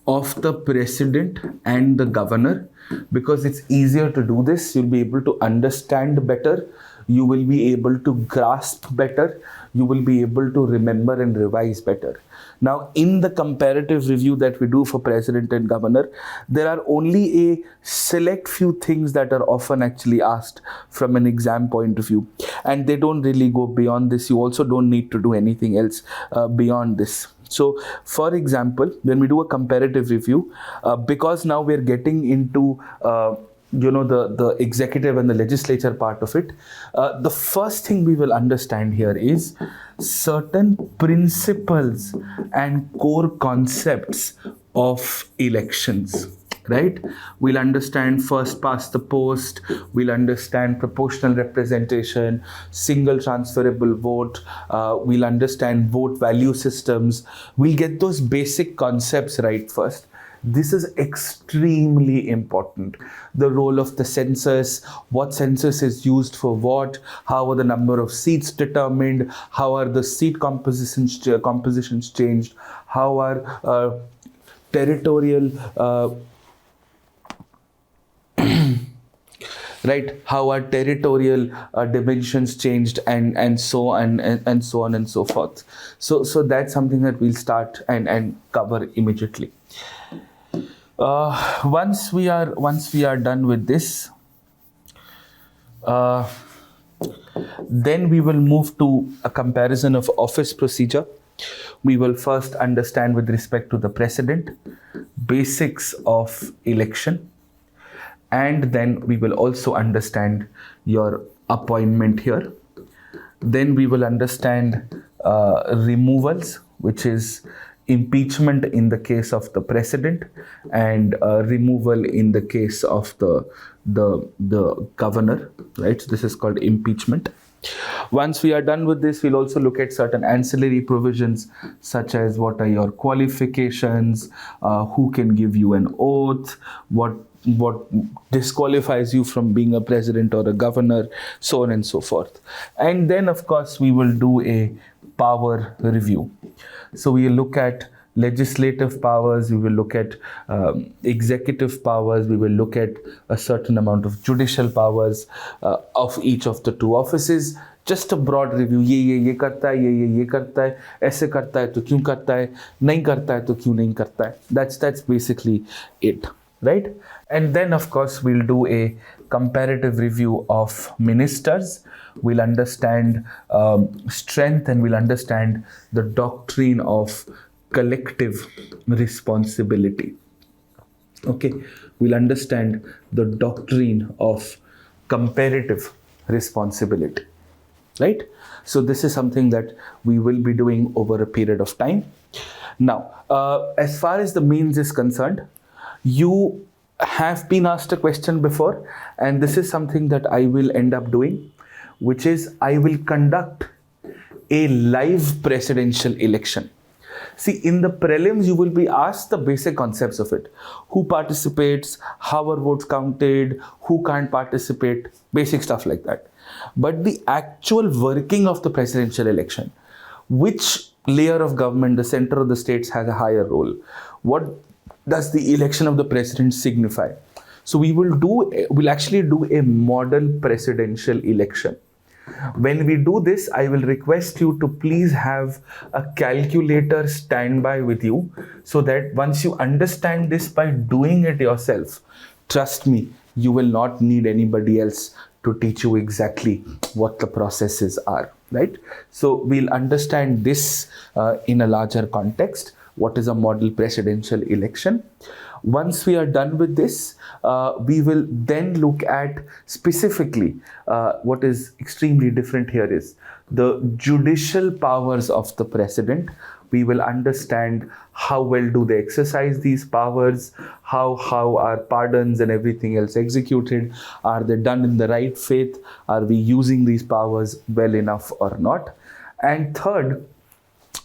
of the president and the governor, because it's easier to do this. You'll be able to understand better. You will be able to grasp better. You will be able to remember and revise better. Now, in the comparative review that we do for president and governor, there are only a select few things that are often actually asked from an exam point of view. And they don't really go beyond this. You also don't need to do anything else beyond this. So, for example, when we do a comparative review, because now we're getting into the executive and the legislature part of it, the first thing we will understand here is certain principles and core concepts of elections. Right? We'll understand first past the post, we'll understand proportional representation, single transferable vote, we'll understand vote value systems. We'll get those basic concepts right first. This is extremely important. The role of the census, what census is used for what, how are the number of seats determined, how are the seat compositions changed, how are territorial right? How are territorial dimensions changed, and so on and so on and so forth. So that's something that we'll start and cover immediately. Once we are done with this, then we will move to a comparison of office procedure. We will first understand with respect to the president, basics of election. And then we will also understand your appointment here. Then we will understand removals, which is impeachment in the case of the president, and removal in the case of the governor. Right? So this is called impeachment. Once we are done with this, we'll also look at certain ancillary provisions, such as what are your qualifications, who can give you an oath, what what disqualifies you from being a president or a governor, so on and so forth. And then, of course, we will do a power review. So we will look at legislative powers, we will look at executive powers, we will look at a certain amount of judicial powers of each of the two offices. Just a broad review, ये करता है, ये करता है, ऐसे करता है तो क्यों करता है, नहीं करता है तो क्यों नहीं करता है. That's basically it, right? And then, of course, we'll do a comparative review of ministers. We'll understand strength, and we'll understand the doctrine of collective responsibility. Okay, we'll understand the doctrine of comparative responsibility, right? So this is something that we will be doing over a period of time. Now, as far as the means is concerned, you have been asked a question before, and this is something that I will end up doing, which is I will conduct a live presidential election. See, in the prelims, you will be asked the basic concepts of it. Who participates, how are votes counted, who can't participate, basic stuff like that. But the actual working of the presidential election, which layer of government, the center of the states, has a higher role? What does the election of the president signify? So we'll actually do a model presidential election. When we do this, I will request you to please have a calculator standby with you, so that once you understand this by doing it yourself, trust me, you will not need anybody else to teach you exactly what the processes are, right? So we'll understand this in a larger context. What is a model presidential election? Once we are done with this, we will then look at specifically what is extremely different here is the judicial powers of the president. We will understand how well do they exercise these powers, how are pardons and everything else executed, are they done in the right faith, are we using these powers well enough or not. And third,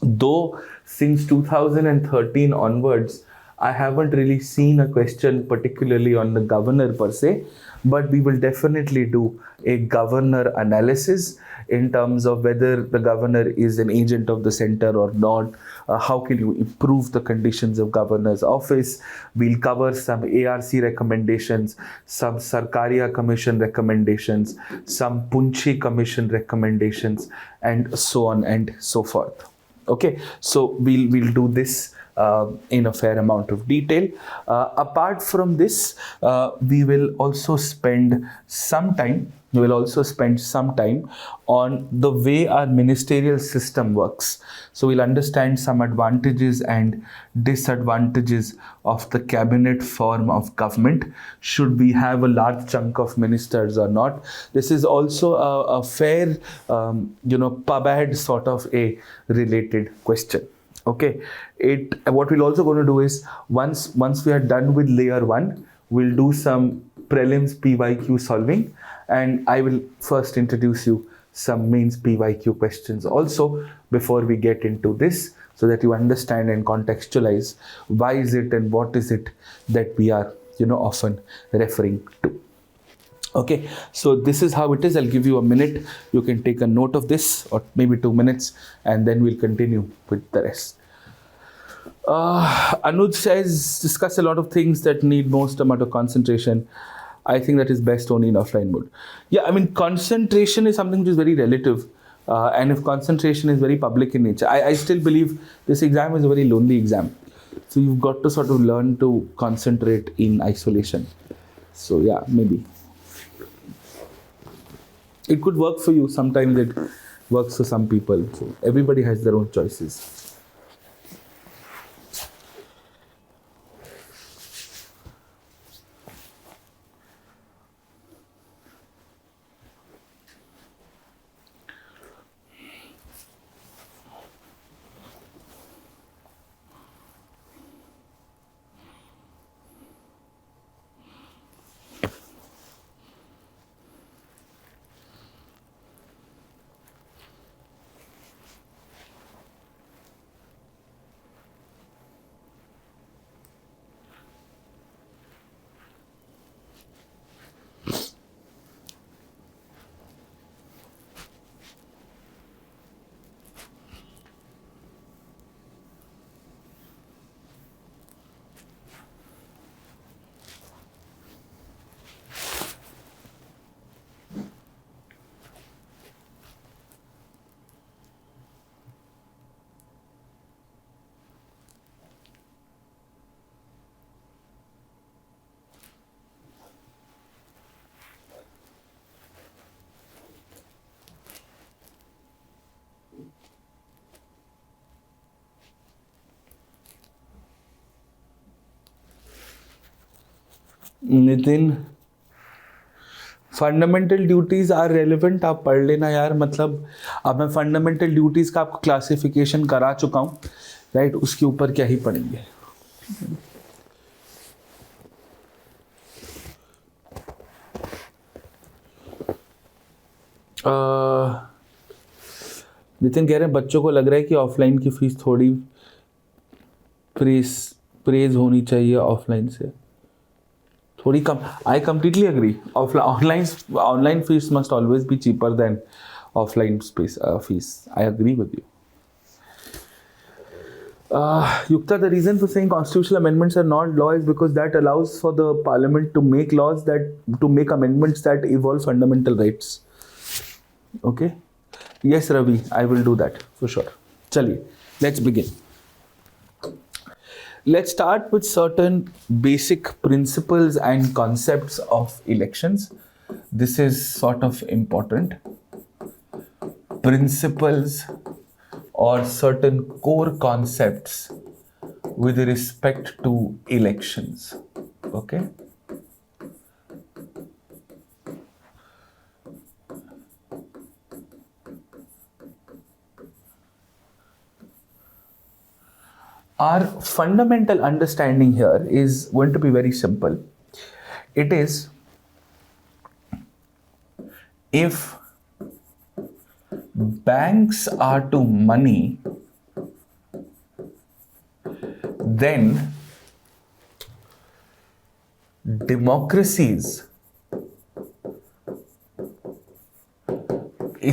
though since 2013 onwards, I haven't really seen a question particularly on the governor per se, but we will definitely do a governor analysis in terms of whether the governor is an agent of the center or not. How can you improve the conditions of governor's office? We'll cover some ARC recommendations, some Sarkaria Commission recommendations, some Punchi Commission recommendations, and so on and so forth. Okay, so we'll do this in a fair amount of detail. Apart from this, we will also spend some time on the way our ministerial system works. So we'll understand some advantages and disadvantages of the cabinet form of government. Should we have a large chunk of ministers or not? This is also a fair, PubAd sort of a related question. Okay, what we'll also going to do is once we are done with layer 1, we'll do some prelims PYQ solving, and I will first introduce you some mains PYQ questions also before we get into this, so that you understand and contextualize why is it and what is it that we are often referring to. Okay, so this is how it is. I'll give you a minute. You can take a note of this, or maybe 2 minutes, and then we'll continue with the rest. Anuj has discussed a lot of things that need most amount of concentration. I think that is best only in offline mode. Yeah, I mean, concentration is something which is very relative. And if concentration is very public in nature, I still believe this exam is a very lonely exam. So you've got to sort of learn to concentrate in isolation. So yeah, maybe. It could work for you. Sometimes it works for some people. So everybody has their own choices. Nitin, fundamental duties are relevant, आप पढ़ लेना यार। मतलब अब मैं fundamental duties का आपको classification करा चुका हूँ, राइट? उसके ऊपर क्या ही पढ़ेंगे। नितिन कह रहे हैं बच्चों को लग रहा है कि ऑफलाइन की फीस थोड़ी प्रेज होनी चाहिए ऑफलाइन से, थोड़ी कम। I completely agree. Online fees must always be cheaper than offline fees. I agree with you. Yukta, the reason for saying constitutional amendments are not law is because that allows for the parliament to make make amendments that evolve fundamental rights. Okay? Yes, Ravi, I will do that for sure. Chaliye, let's begin. Let's start with certain basic principles and concepts of elections. This is sort of important. Principles or certain core concepts with respect to elections. Okay? Our fundamental understanding here is going to be very simple. It is, if banks are to money, then democracies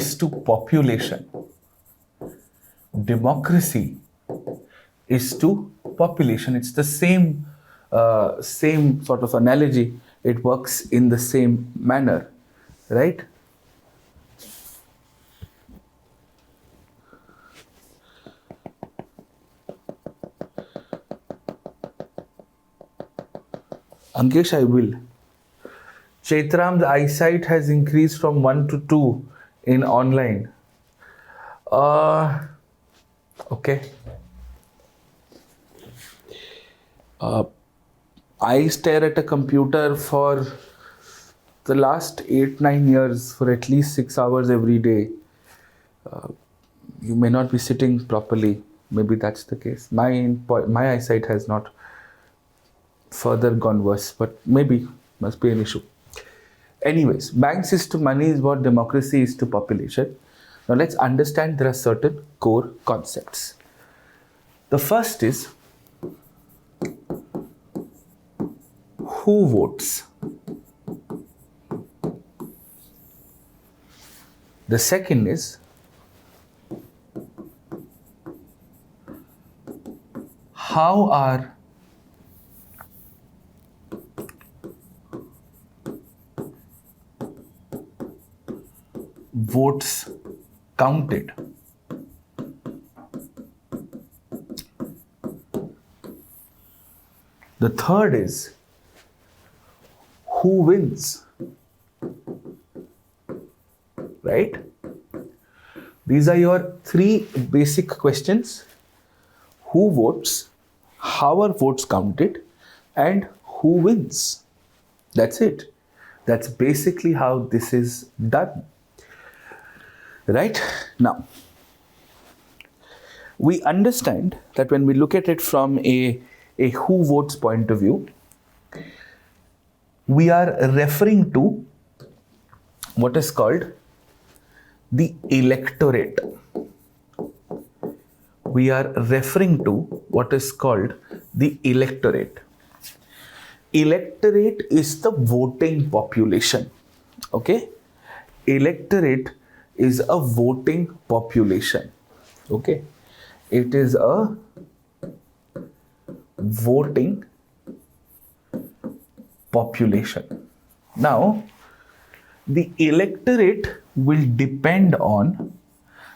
is to population. Democracy is to population. It's the same sort of analogy. It works in the same manner, right? Ankesh, I will. Chaitram, the eyesight has increased from 1 to 2 in online. Okay. I stare at a computer for the last 8-9 years for at least 6 hours every day. You may not be sitting properly. Maybe that's the case. My eyesight has not further gone worse, but maybe must be an issue. Anyways, banks is to money is what democracy is to population. Now let's understand there are certain core concepts. The first is, who votes? The second is, how are votes counted? The third is, who wins? Right? These are your three basic questions. Who votes? How are votes counted? And who wins? That's it. That's basically how this is done. Right? Now, we understand that when we look at it from a who votes point of view, we are referring to what is called the electorate. We are referring to what is called the electorate. Electorate is the voting population. Okay? Electorate is a voting population. Okay? It is a voting population. Now, the electorate will depend on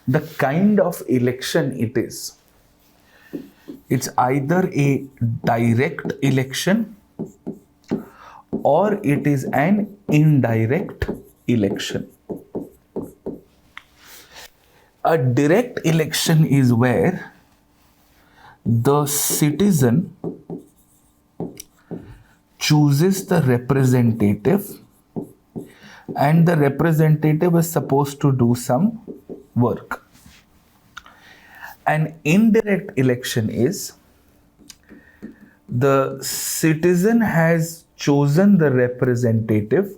the kind of election it is. It's either a direct election or it is an indirect election. A direct election is where the citizen chooses the representative, and the representative is supposed to do some work. An indirect election is the citizen has chosen the representative,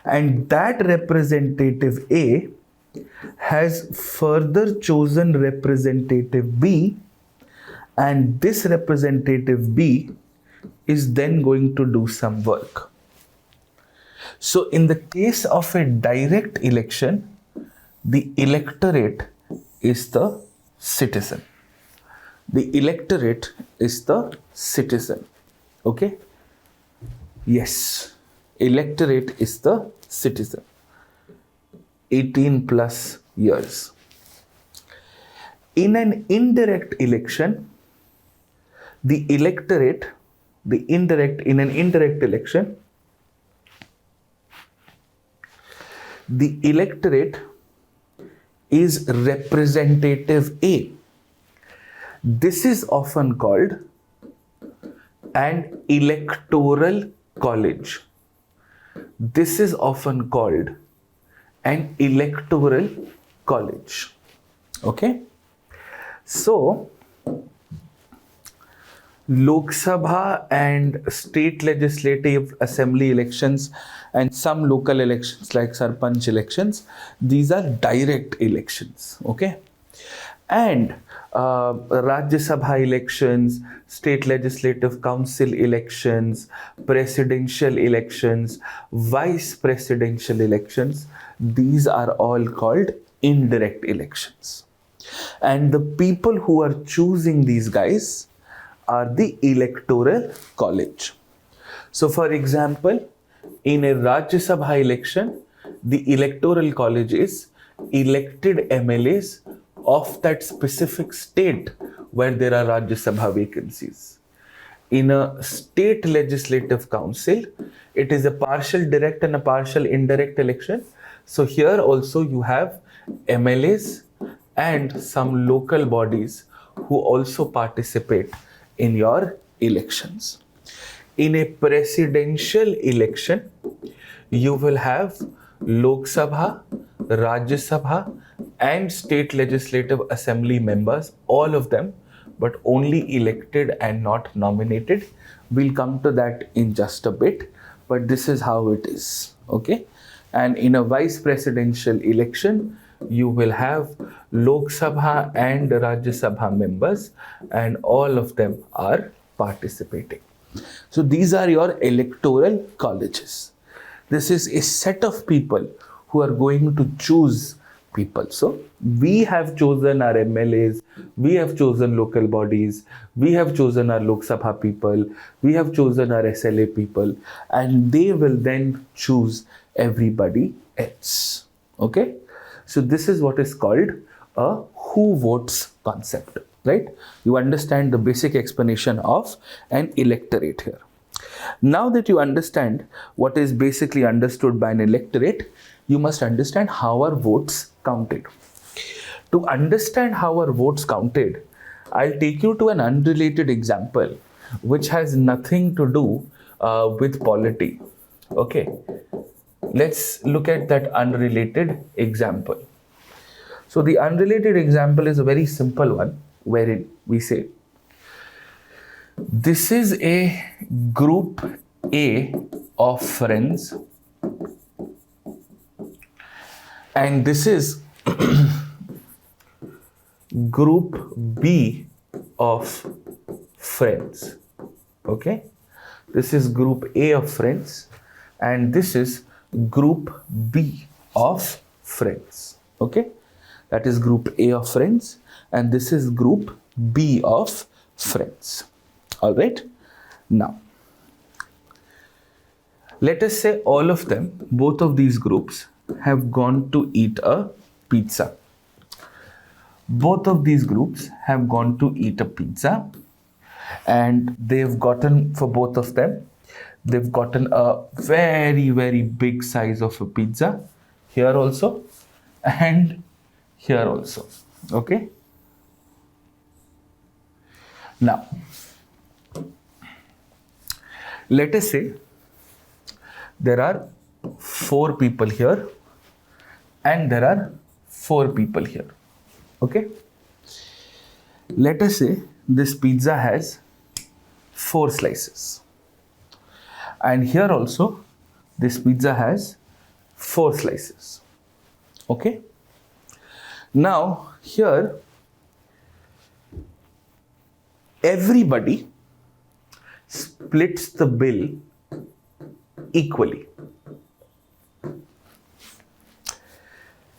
and that representative A has further chosen representative B, and this representative B is then going to do some work. So in the case of a direct election, the electorate is the citizen. The electorate is the citizen. Okay? Yes. Electorate is the citizen. 18 plus years. In an indirect election, the electorate, in an indirect election, the electorate is representative A. This is often called an electoral college. This is often called an electoral college. Okay? So, Lok Sabha and state legislative assembly elections and some local elections like Sarpanch elections, these are direct elections. Okay? And Rajya Sabha elections, state legislative council elections, presidential elections, vice presidential elections, these are all called indirect elections. And the people who are choosing these guys are the electoral college. So for example, in a Rajya Sabha election, the electoral college is elected MLAs of that specific state where there are Rajya Sabha vacancies. In a state legislative council, it is a partial direct and a partial indirect election. So here also you have MLAs and some local bodies who also participate in your elections. In a presidential election, you will have Lok Sabha, Rajya Sabha and state legislative assembly members, all of them, but only elected and not nominated. We'll come to that in just a bit, but this is how it is. Okay? And in a vice presidential election, you will have Lok Sabha and Rajya Sabha members, and all of them are participating. So these are your electoral colleges. This is a set of people who are going to choose people. So we have chosen our MLAs, we have chosen local bodies, we have chosen our Lok Sabha people, we have chosen our SLA people, and they will then choose everybody else. Okay? So this is what is called a who votes concept, right? You understand the basic explanation of an electorate here. Now that you understand what is basically understood by an electorate, you must understand how are votes counted. To understand how are votes counted, I'll take you to an unrelated example which has nothing to do with polity. Okay, let's look at that unrelated example. So the unrelated example is a very simple one wherein we say, this is a group A of friends and this is group B of friends. Okay, this is group A of friends and this is group B of friends. Okay, that is group A of friends and this is group B of friends. All right, now let us say all of them, both of these groups have gone to eat a pizza. Both of these groups have gone to eat a pizza and they've gotten, for both of them, they've gotten a very, very big size of a pizza here also and here also. Okay. Now, Let us say there are 4 people here and there are 4 people here. Okay? Let us say this pizza has 4 slices. And here also this pizza has 4 slices. Okay? Now here everybody splits the bill equally.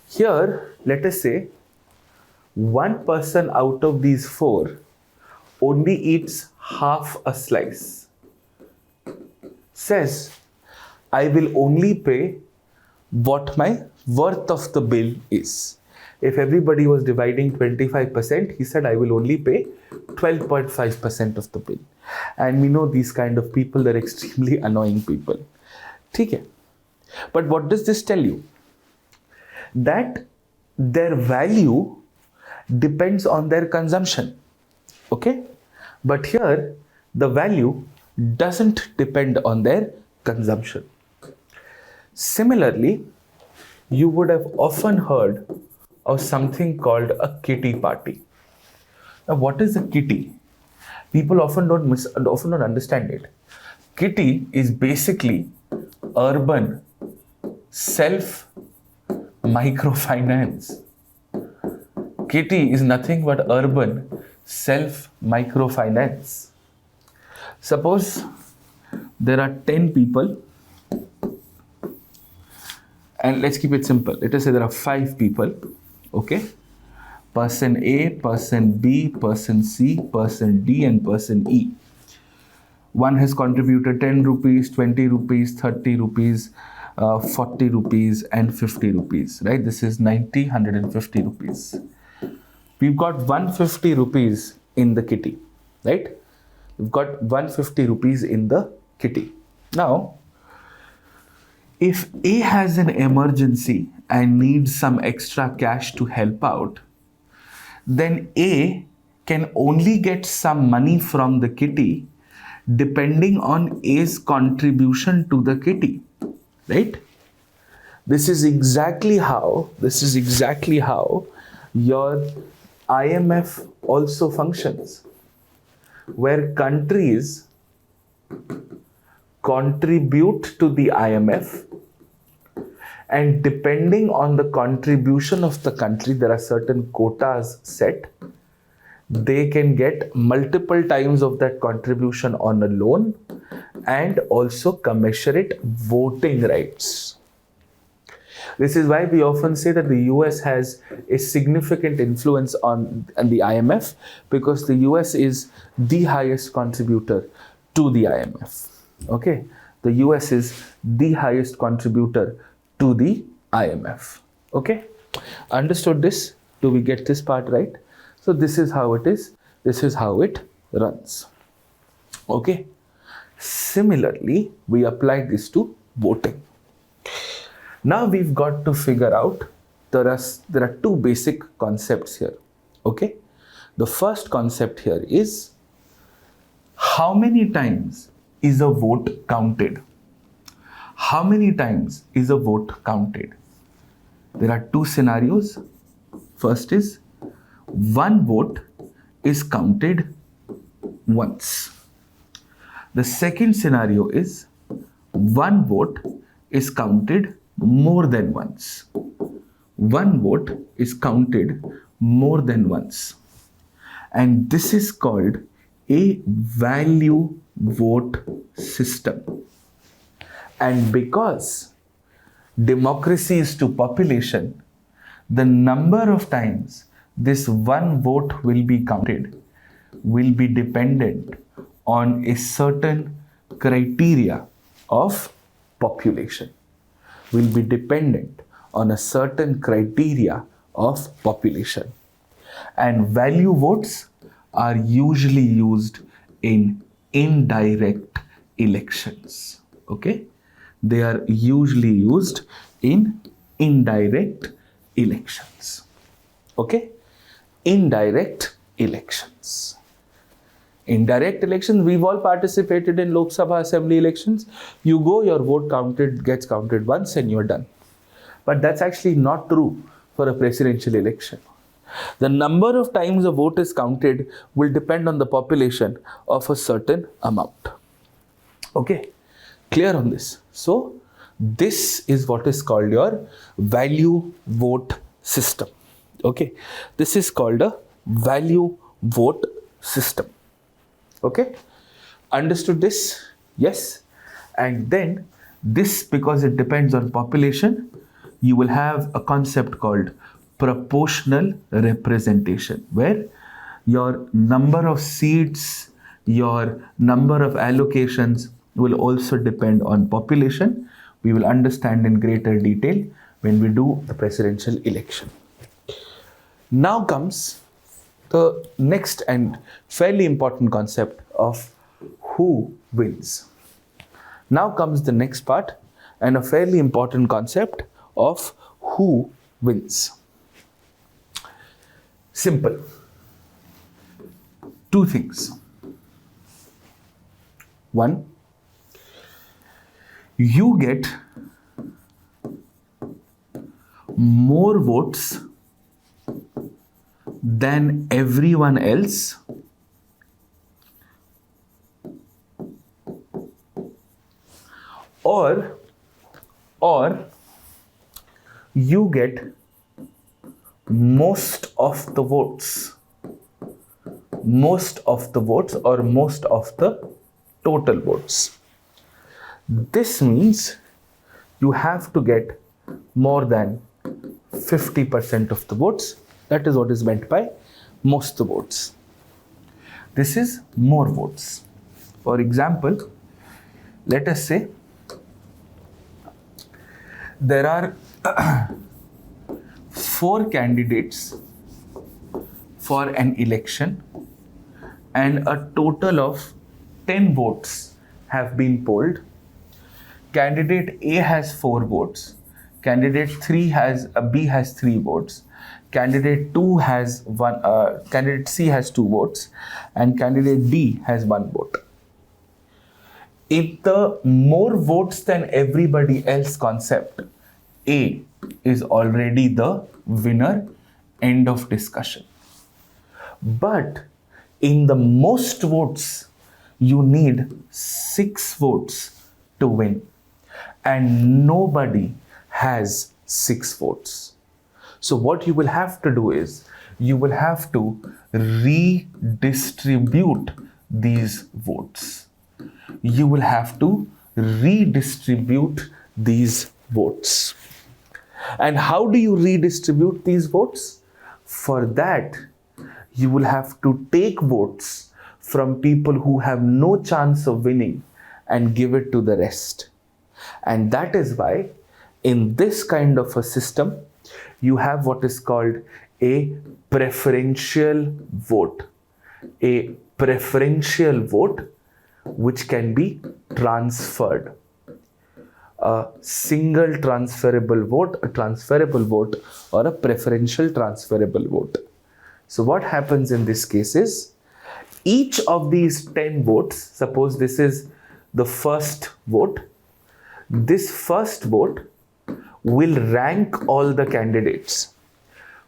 Here, let us say one person out of these 4 only eats half a slice. Says, I will only pay what my worth of the bill is. If everybody was dividing 25%, he said, I will only pay 12.5% of the bill. And we know these kind of people, they're extremely annoying people. Okay. But what does this tell you? That their value depends on their consumption. Okay? But here, the value doesn't depend on their consumption. Similarly, you would have often heard of something called a kitty party. Now, what is a kitty? People often don't understand it. Kitty is basically urban self microfinance. Kitty is nothing but urban self microfinance. Suppose there are 10 people, and let's keep it simple. Let us say there are 5 people. Okay? Person A, person B, person C, person D, and person E. One has contributed 10 rupees, 20 rupees, 30 rupees, 40 rupees, and 50 rupees. Right? This is 90, 150 rupees. We've got 150 rupees in the kitty. Right? We've got 150 rupees in the kitty. Now, if A has an emergency and needs some extra cash to help out, then A can only get some money from the kitty depending on A's contribution to the kitty, right? This is exactly how your IMF also functions, where countries contribute to the IMF, and depending on the contribution of the country, there are certain quotas set. They can get multiple times of that contribution on a loan and also commensurate voting rights. This is why we often say that the US has a significant influence on the IMF, because the US is the highest contributor to the IMF. Okay, the US is the highest contributor to the IMF. Okay, understood this? Do we get this part right? So this is how it is. This is how it runs. Okay. Similarly, we apply this to voting. Now we've got to figure out, there are 2 basic concepts here. Okay. The first concept here is, how many times is a vote counted? How many times is a vote counted? There are 2 scenarios. First is, 1 vote is counted once. The second scenario is, 1 vote is counted more than once. 1 vote is counted more than once. And this is called a value vote system. And because democracy is to population, the number of times this 1 vote will be counted will be dependent on a certain criteria of population. Will be dependent on a certain criteria of population. And value votes are usually used in indirect elections. Okay? They are usually used in indirect elections. Okay? Indirect elections. In direct elections, we've all participated in Lok Sabha assembly elections. You go, your vote gets counted once and you're done. But that's actually not true for a presidential election. The number of times a vote is counted will depend on the population of a certain amount. Okay, clear on this? So, this is what is called your value vote system. Okay, this is called a value vote system. Okay, understood this? Yes. And then this, because it depends on population, you will have a concept called proportional representation, where your number of seats, your number of allocations will also depend on population. We will understand in greater detail when we do the presidential election. Now comes the next and fairly important concept of who wins. Now comes the next part and a fairly important concept of who wins. Simple. Two things. One, you get more votes than everyone else or you get most of the votes or most of the total votes. This means you have to get more than 50% of the votes. That is what is meant by most the votes. This is more votes. For example, let us say there are 4 candidates for an election and a total of 10 votes have been polled. Candidate A has 4 votes. Candidate B has 3 votes. Candidate C has 2 votes, and candidate D has 1 vote. If the more votes than everybody else concept, A is already the winner, end of discussion. But in the most votes, you need 6 votes to win, and nobody has 6 votes. So what you will have to do is, you will have to redistribute these votes. You will have to redistribute these votes. And how do you redistribute these votes? For that, you will have to take votes from people who have no chance of winning and give it to the rest. And that is why in this kind of a system, you have what is called a preferential vote. A preferential vote which can be transferred. A single transferable vote, a transferable vote, or a preferential transferable vote. So what happens in this case is, each of these 10 votes, suppose this is the first vote, this first vote will rank all the candidates.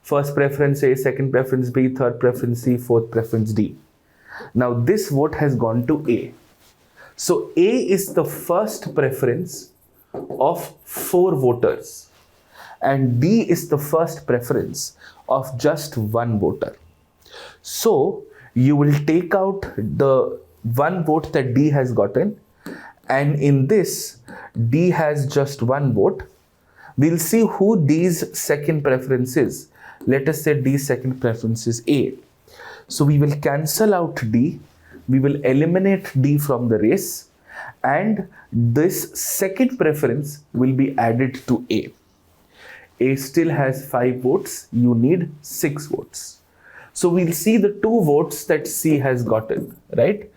First preference A, second preference B, third preference C, fourth preference D. Now this vote has gone to A. So A is the first preference of 4 voters and D is the first preference of just 1 voter. So you will take out the 1 vote that D has gotten, and in this D has just 1 vote. We'll see who D's second preference is. Let us say D's second preference is A. So we will cancel out D, we will eliminate D from the race, and this second preference will be added to A. A still has 5 votes, you need 6 votes. So we'll see the 2 votes that C has gotten, right?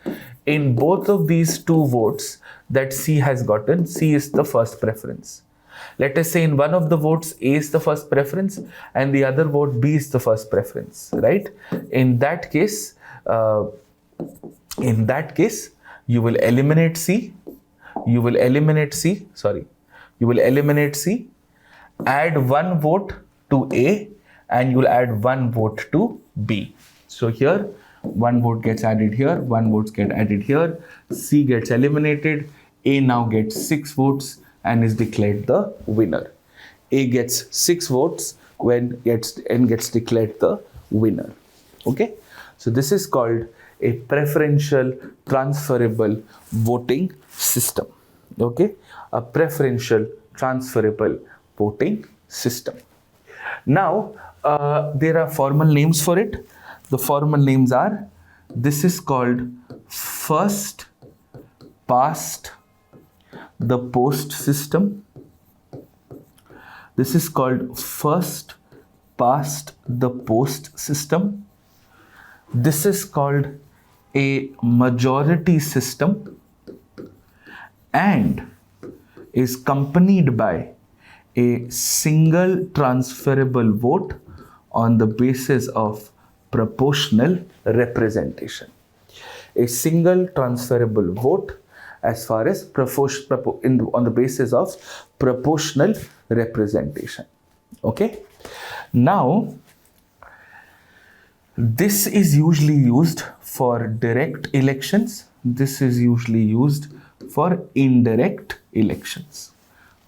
In both of these 2 votes that C has gotten, C is the first preference. Let us say in one of the votes A is the first preference and the other vote B is the first preference, right? In that case, In that case, you will eliminate C, you will eliminate C, you will eliminate C, add one vote to A, and you will add one vote to B. So here, one vote gets added here, one vote gets added here, C gets eliminated, A now gets 6 votes and is declared the winner. A gets 6 votes and gets declared the winner. Okay, so this is called a preferential transferable voting system. Okay, a preferential transferable voting system. Now, there are formal names for it. The formal names are, this is called first past the post system. This is called first past the post system. This is called a majority system and is accompanied by a single transferable vote on the basis of proportional representation. A single transferable vote as far as on the basis of proportional representation. Okay. Now, this is usually used for direct elections. This is usually used for indirect elections.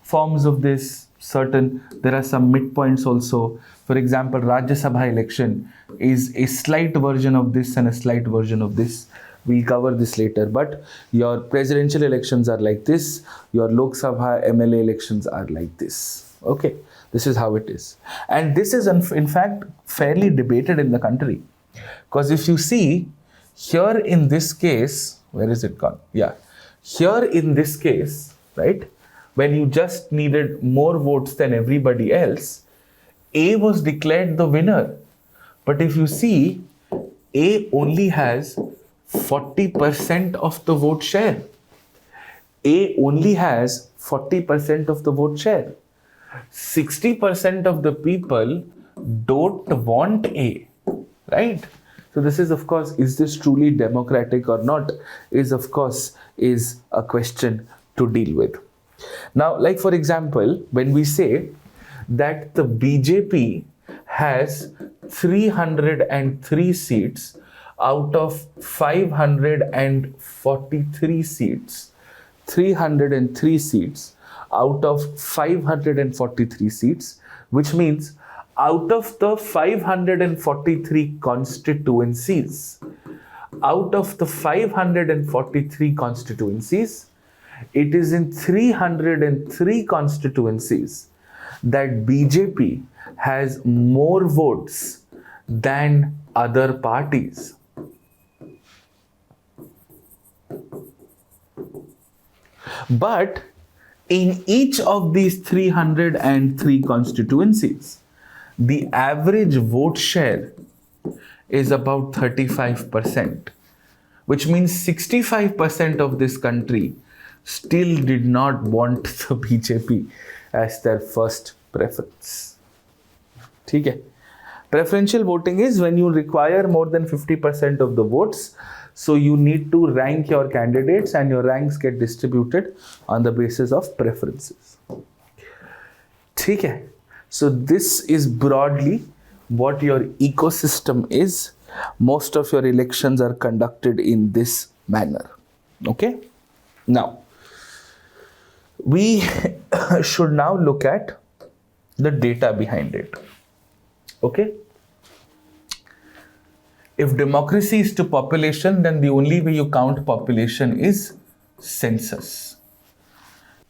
Forms of this, there are some midpoints also. For example, Rajya Sabha election is a slight version of this and a slight version of this. We'll cover this later, but your presidential elections are like this, your Lok Sabha MLA elections are like this. Okay, this is how it is. And this is in fact fairly debated in the country. Because if you see, here in this case, where is it gone? Yeah, here in this case, right, when you just needed more votes than everybody else, A was declared the winner. But if you see, A only has 40% of the vote share. A only has 40% of the vote share. 60% of the people don't want A, right? So this is, of course, is this truly democratic or not, is of course is a question to deal with. Now, like for example, when we say that the BJP has 303 seats out of 543 seats, 303 seats out of 543 seats, which means out of the 543 constituencies, it is in 303 constituencies that BJP has more votes than other parties. But in each of these 303 constituencies, the average vote share is about 35%, which means 65% of this country still did not want the BJP as their first preference. Okay. Preferential voting is when you require more than 50% of the votes. So you need to rank your candidates and your ranks get distributed on the basis of preferences. Okay. So this is broadly what your ecosystem is. Most of your elections are conducted in this manner. Okay. Now, we should now look at the data behind it. Okay. If democracy is to population, then the only way you count population is census.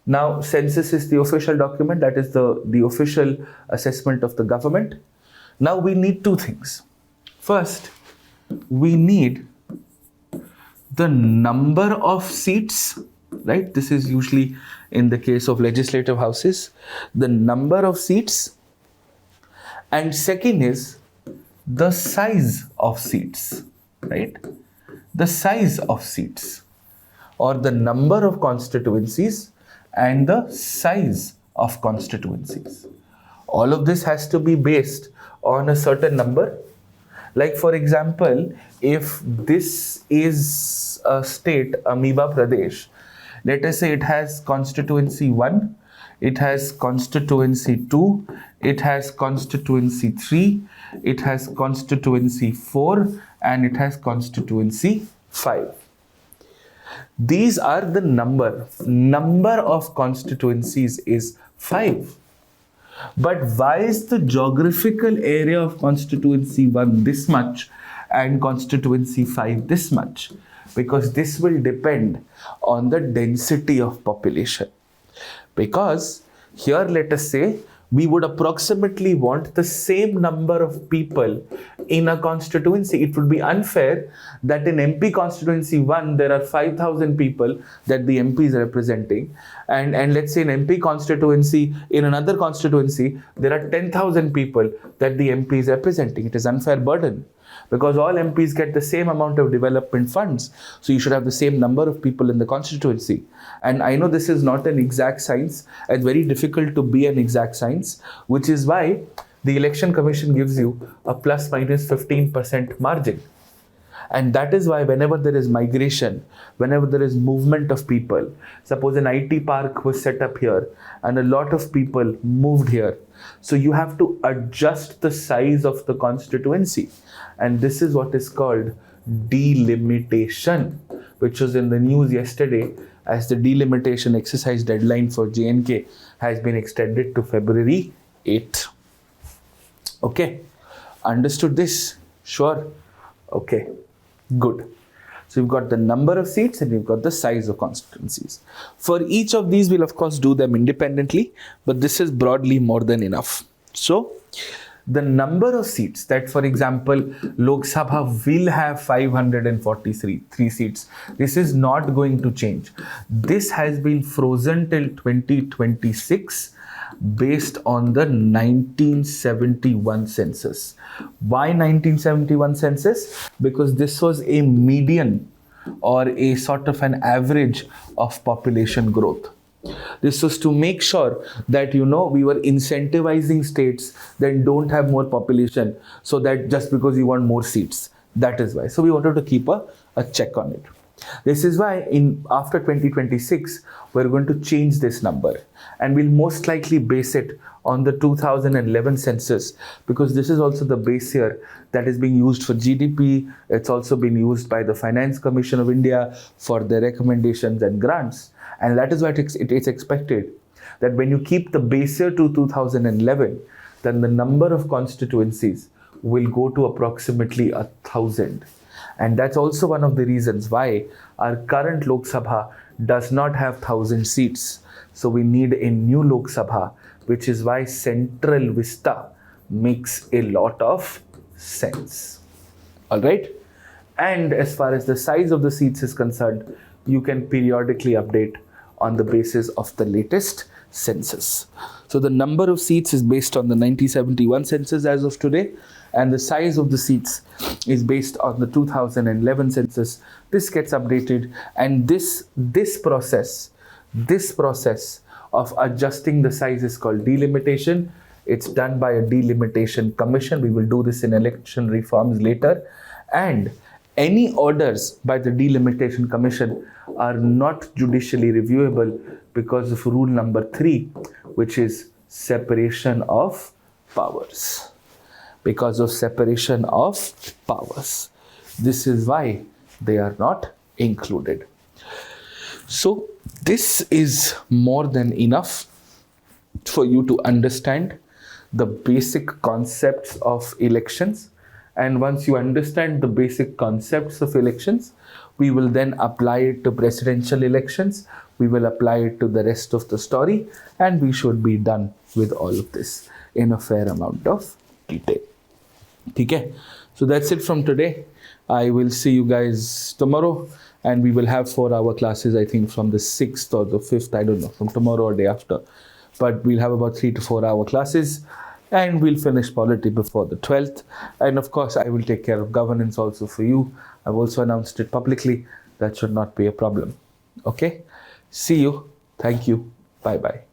Now, census is the official document, that is the official assessment of the government. Now, we need two things. First, we need the number of seats, right? This is usually in the case of legislative houses, the number of seats. And second is the size of seats, right? The size of seats, or the number of constituencies and the size of constituencies. All of this has to be based on a certain number, Like for example, if this is a state, Amoeba Pradesh, let us say it has constituency 1, it has constituency 2, it has constituency 3, it has constituency 4, and it has constituency 5. These are the number of constituencies is 5. But why is the geographical area of constituency 1 this much and constituency 5 this much? Because this will depend on the density of population. Because here, let us say, we would approximately want the same number of people in a constituency. It would be unfair that in MP constituency 1, there are 5,000 people that the MP is representing. And let's say in MP constituency, in another constituency, there are 10,000 people that the MP is representing. It is unfair burden. Because all MPs get the same amount of development funds. So you should have the same number of people in the constituency. And I know this is not an exact science and very difficult to be an exact science, which is why the Election Commission gives you a plus minus 15% margin. And that is why whenever there is migration, whenever there is movement of people, suppose an IT park was set up here and a lot of people moved here. So you have to adjust the size of the constituency. And this is what is called delimitation, which was in the news yesterday as the delimitation exercise deadline for J&K has been extended to February 8th. Okay, understood this? Sure. Okay, good. So you've got the number of seats and you've got the size of constituencies. For each of these, we'll of course do them independently, but this is broadly more than enough. So the number of seats that, for example, Lok Sabha will have 543 seats. This is not going to change. This has been frozen till 2026 based on the 1971 census. Why 1971 census? Because this was a median or a sort of an average of population growth. This was to make sure that, we were incentivizing states that don't have more population, so that just because you want more seats. That is why. So we wanted to keep a check on it. This is why after 2026, we're going to change this number, and we'll most likely base it on the 2011 census, because this is also the base year that is being used for GDP. It's also been used by the Finance Commission of India for their recommendations and grants. And that is why it is expected that when you keep the base year to 2011, then the number of constituencies will go to approximately 1,000. And that's also one of the reasons why our current Lok Sabha does not have 1,000 seats. So we need a new Lok Sabha, which is why Central Vista makes a lot of sense. All right. And as far as the size of the seats is concerned, you can periodically update on the basis of the latest census. So the number of seats is based on the 1971 census as of today, and the size of the seats is based on the 2011 census. This gets updated, and this process of adjusting the size is called delimitation. It's done by a delimitation commission. We will do this in election reforms later. And any orders by the delimitation commission are not judicially reviewable because of rule number 3, which is separation of powers. Because of separation of powers. This is why they are not included. So this is more than enough for you to understand the basic concepts of elections. And once you understand the basic concepts of elections, we will then apply it to presidential elections. We will apply it to the rest of the story, and we should be done with all of this in a fair amount of detail. Okay, so that's it from today. I will see you guys tomorrow, and we will have 4-hour classes, I think from the 6th or the 5th, I don't know, from tomorrow or day after. But we'll have about 3 to 4 hour classes, and we'll finish polity before the 12th. And of course, I will take care of governance also for you. I've also announced it publicly. That should not be a problem. Okay, see you. Thank you. Bye-bye.